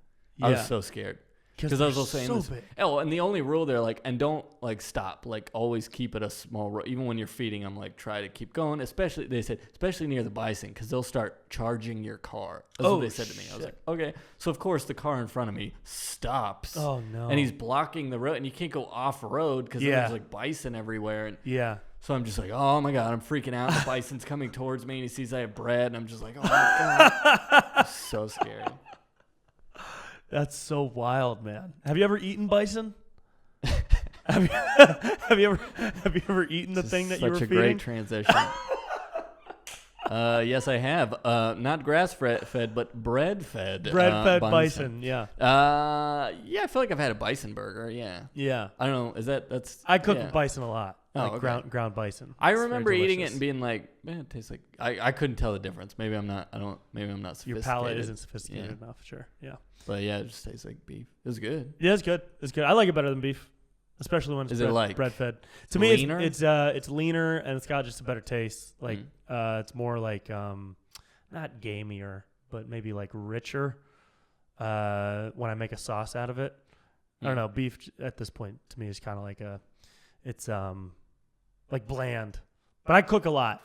I was so scared. Because I was also saying this. Big. Oh, and the only rule there, like, and don't like stop, like always keep it a small row. Even when you're feeding them, like try to keep going. Especially they said, especially near the bison, because they'll start charging your car. That's what they said to me. I was like, okay. So of course the car in front of me stops. Oh no. And he's blocking the road, and you can't go off road because there's like bison everywhere. And yeah. So I'm just like, oh my god, I'm freaking out. The bison's coming towards me, and he sees I have bread, and I'm just like, oh my god, it's so scary. That's so wild, man. Have you ever eaten bison? have you ever eaten the thing that you were feeding? Such a great transition. Yes, I have. Not grass fed, but bread fed. Bread fed bison. Yeah. Yeah, I feel like I've had a bison burger. Yeah. Yeah. I don't know. That's. I cook with bison a lot. Oh, like okay. ground bison. I remember eating it and being like, man, it tastes like. I couldn't tell the difference. Maybe I'm not. Maybe I'm not sophisticated. Your palate isn't sophisticated enough. Sure. Yeah. But yeah, it just tastes like beef. It was good. Yeah, it's good. It's good. I like it better than beef, especially when it's bread fed. To me, it's leaner and it's got just a better taste. Like it's more like not gamier, but maybe like richer. When I make a sauce out of it, I don't know. Beef at this point to me is kind of like it's like bland. But I cook a lot.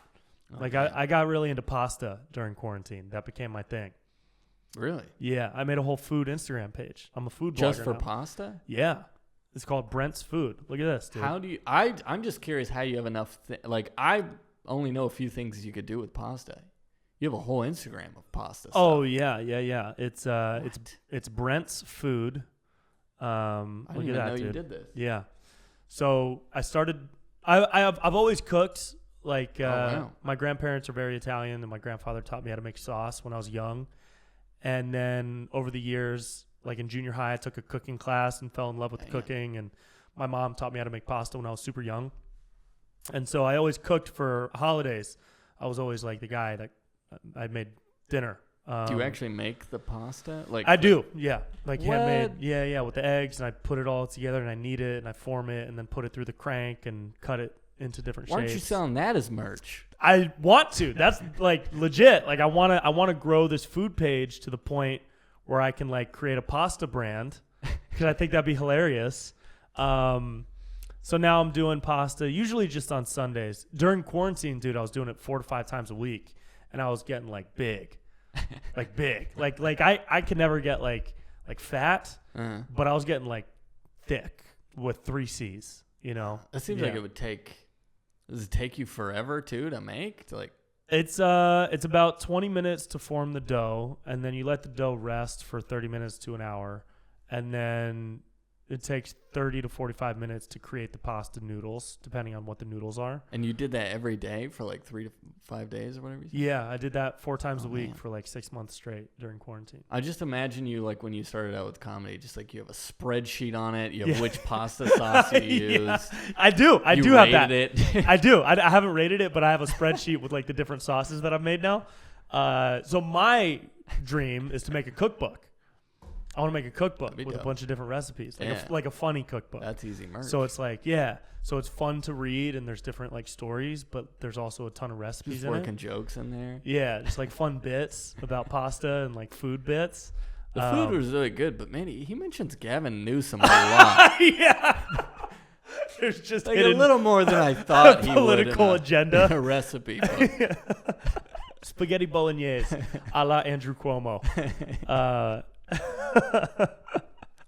Okay. Like I got really into pasta during quarantine. That became my thing. Really? Yeah, I made a whole food Instagram page. I'm a food blogger just for now. pasta? Yeah, it's called Brent's Food. Look at this, dude. How do you? I'm just curious how you have enough. Like I only know a few things you could do with pasta. You have a whole Instagram of pasta. Oh stuff. yeah. It's Brent's Food. I didn't even know you did this. Yeah. So I started. I've always cooked. Like my grandparents are very Italian, and my grandfather taught me how to make sauce when I was young. And then over the years, like in junior high, I took a cooking class and fell in love with cooking. And my mom taught me how to make pasta when I was super young. And so I always cooked for holidays. I was always like the guy that I made dinner. Do you actually make the pasta? Like I do, yeah. Like handmade, yeah, with the eggs. And I put it all together and I knead it and I form it and then put it through the crank and cut it into different shapes. Why aren't you selling that as merch? I want to. That's like legit. Like I want to grow this food page to the point where I can like create a pasta brand because I think that'd be hilarious. So now I'm doing pasta usually just on Sundays. During quarantine, dude, I was doing it 4 to 5 times a week, and I was getting like big, like big. Like I could never get like fat, but I was getting like thick with 3 C's. You know, it seems like it would take. Does it take you forever too to make? It's about 20 minutes to form the dough, and then you let the dough rest for 30 minutes to an hour, and then it takes 30 to 45 minutes to create the pasta noodles, depending on what the noodles are. And you did that every day for like 3 to 5 days or whatever you said? Yeah, I did that 4 times a week man. for like 6 months straight during quarantine. I just imagine you like when you started out with comedy, just like you have a spreadsheet on it. You have which pasta sauce you use. I do. I You do have that. rated it. I do. I haven't rated it, but I have a spreadsheet with like the different sauces that I've made now. So my dream is to make a cookbook. I want to make a cookbook with a bunch of different recipes, like a funny cookbook. That's easy merch. So it's like, so it's fun to read, and there's different like stories, but there's also a ton of recipes just in working it. jokes in there. Yeah, just like fun bits about pasta and like food bits. The food was really good, but man, he mentions Gavin Newsom a lot. Yeah. There's just like a little more than I thought he would. Political agenda. In a recipe book. Spaghetti bolognese, a la Andrew Cuomo.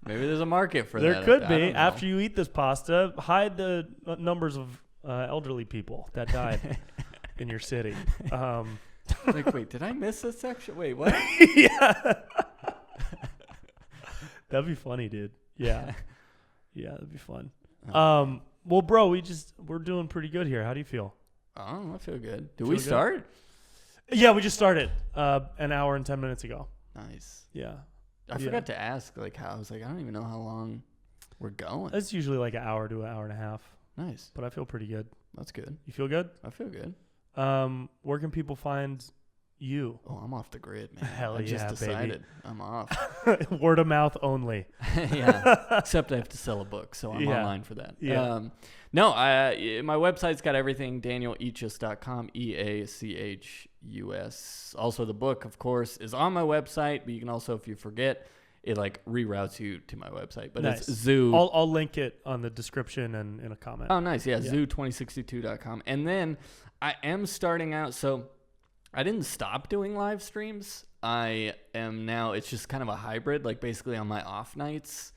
Maybe there's a market for there that. There could be. After you eat this pasta, hide the numbers of elderly people that died in your city. Like, wait, did I miss this section? Wait, what? Yeah. That'd be funny, dude. Yeah. Yeah, that'd be fun. Well, bro, we're doing pretty good here. How do you feel? Oh, I feel good. Did we start? Yeah, we just started an hour and 10 minutes ago. Nice. Yeah. I forgot to ask, like, how. I was like, I don't even know how long we're going. It's usually like an hour to an hour and a half. Nice. But I feel pretty good. That's good. You feel good? I feel good. Where can people find you? Oh, I'm off the grid, man. Hell I just decided baby. I'm off. Word of mouth only. Yeah. Except I have to sell a book, so I'm online for that. Yeah. No, my website's got everything, DanielEachus.com, EACHUS. Also, the book, of course, is on my website, but you can also, if you forget, it like reroutes you to my website. But nice. It's Zoo. I'll link it on the description and in a comment. Oh, nice. Yeah, zoo2062.com. And then I am starting out, so I didn't stop doing live streams. I am now, it's just kind of a hybrid, like basically on my off nights.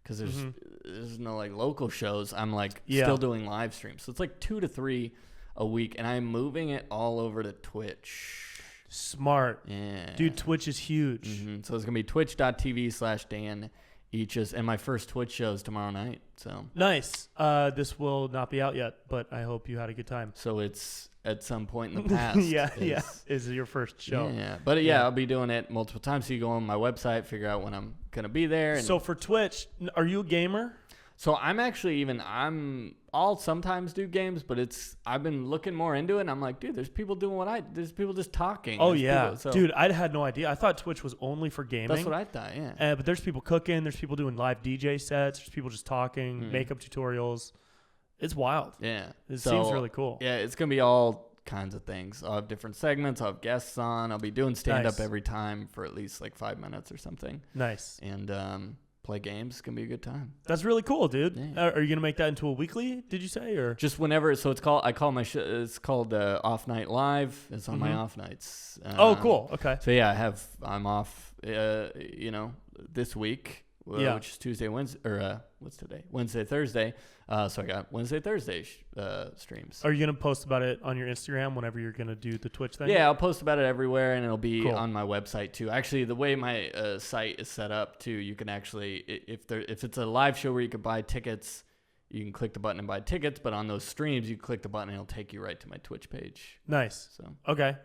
Because there's no like local shows. I'm like still doing live streams. So it's like 2 to 3 a week. And I'm moving it all over to Twitch. Smart. Yeah. Dude, Twitch is huge. Mm-hmm. So it's going to be twitch.tv/Dan Eachus. And my first Twitch show is tomorrow night. So nice. This will not be out yet, but I hope you had a good time. So it's at some point in the past. Is your first show. Yeah. But I'll be doing it multiple times. So you go on my website, figure out when I'm going to be there. And so for Twitch, are you a gamer? So I'm actually I'll sometimes do games, but I've been looking more into it. And I'm like, dude, there's people doing there's people just talking. Oh, yeah. Dude, I had no idea. I thought Twitch was only for gaming. That's what I thought, yeah. But there's people cooking. There's people doing live DJ sets. There's people just talking, makeup tutorials. It's wild. Yeah. It seems really cool. Yeah, it's going to be all kinds of things. I'll have different segments. I'll have guests on. I'll be doing stand-up every time for at least like 5 minutes or something. Nice. And play games. It's going to be a good time. That's really cool, dude. Yeah. Are you going to make that into a weekly, did you say? Or just whenever. So it's called Off Night Live. It's on my off nights. Oh, cool. Okay. So yeah, I'm off, this week. Which is Tuesday, Wednesday, or what's today? Wednesday, Thursday. So I got Wednesday, Thursday streams. Are you going to post about it on your Instagram whenever you're going to do the Twitch thing? Yeah, I'll post about it everywhere, and it'll be on my website too. Actually, the way my site is set up too, you can actually, if it's a live show where you can buy tickets, you can click the button and buy tickets. But on those streams, you click the button and it'll take you right to my Twitch page. Nice. So okay,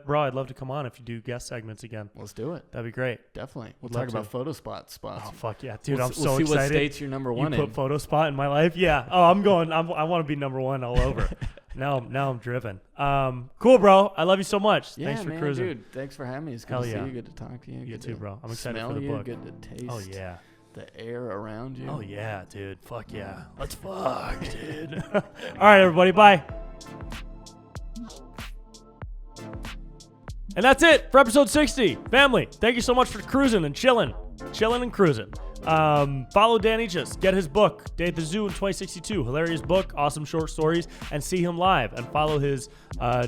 bro, I'd love to come on if you do guest segments again. Let's do it. That'd be great. Definitely. We'll talk about photo spots. Oh fuck yeah, dude! I'm so excited. What state's you're number one. You put photo spot in my life? Yeah. Oh, I'm going. I want to be number one all over. Now I'm driven. Cool, bro. I love you so much. Yeah, thanks for cruising, dude. Thanks for having me. It's good to see you. Good to talk to you. You too, bro. I'm excited smell for the book. Good to taste. Oh yeah. The air around you. Oh yeah, dude. Fuck yeah. Let's fuck, dude. All right, everybody. Bye. And that's it for episode 60. Family, thank you so much for cruising and chilling and cruising. Follow Dan Eachus. Get his book, Day at the Zoo in 2062. Hilarious book, awesome short stories, and see him live. And follow his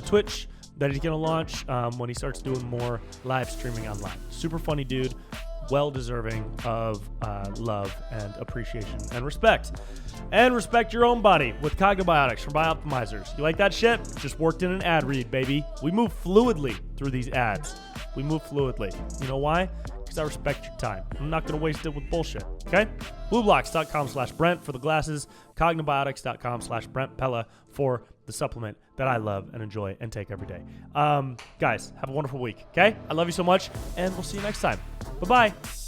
Twitch that he's going to launch when he starts doing more live streaming online. Super funny dude. Well deserving of love and appreciation and respect. And respect your own body with Cognobiotics from Bioptimizers. You like that shit? Just worked in an ad read, baby. We move fluidly through these ads. We move fluidly. You know why? Because because I respect your time. I'm not going to waste it with bullshit, okay? Blueblocks.com/Brent for the glasses, cognibiotics.com/Brent Pella for the supplement that I love and enjoy and take every day. Guys, have a wonderful week, okay? I love you so much, and we'll see you next time. Bye-bye.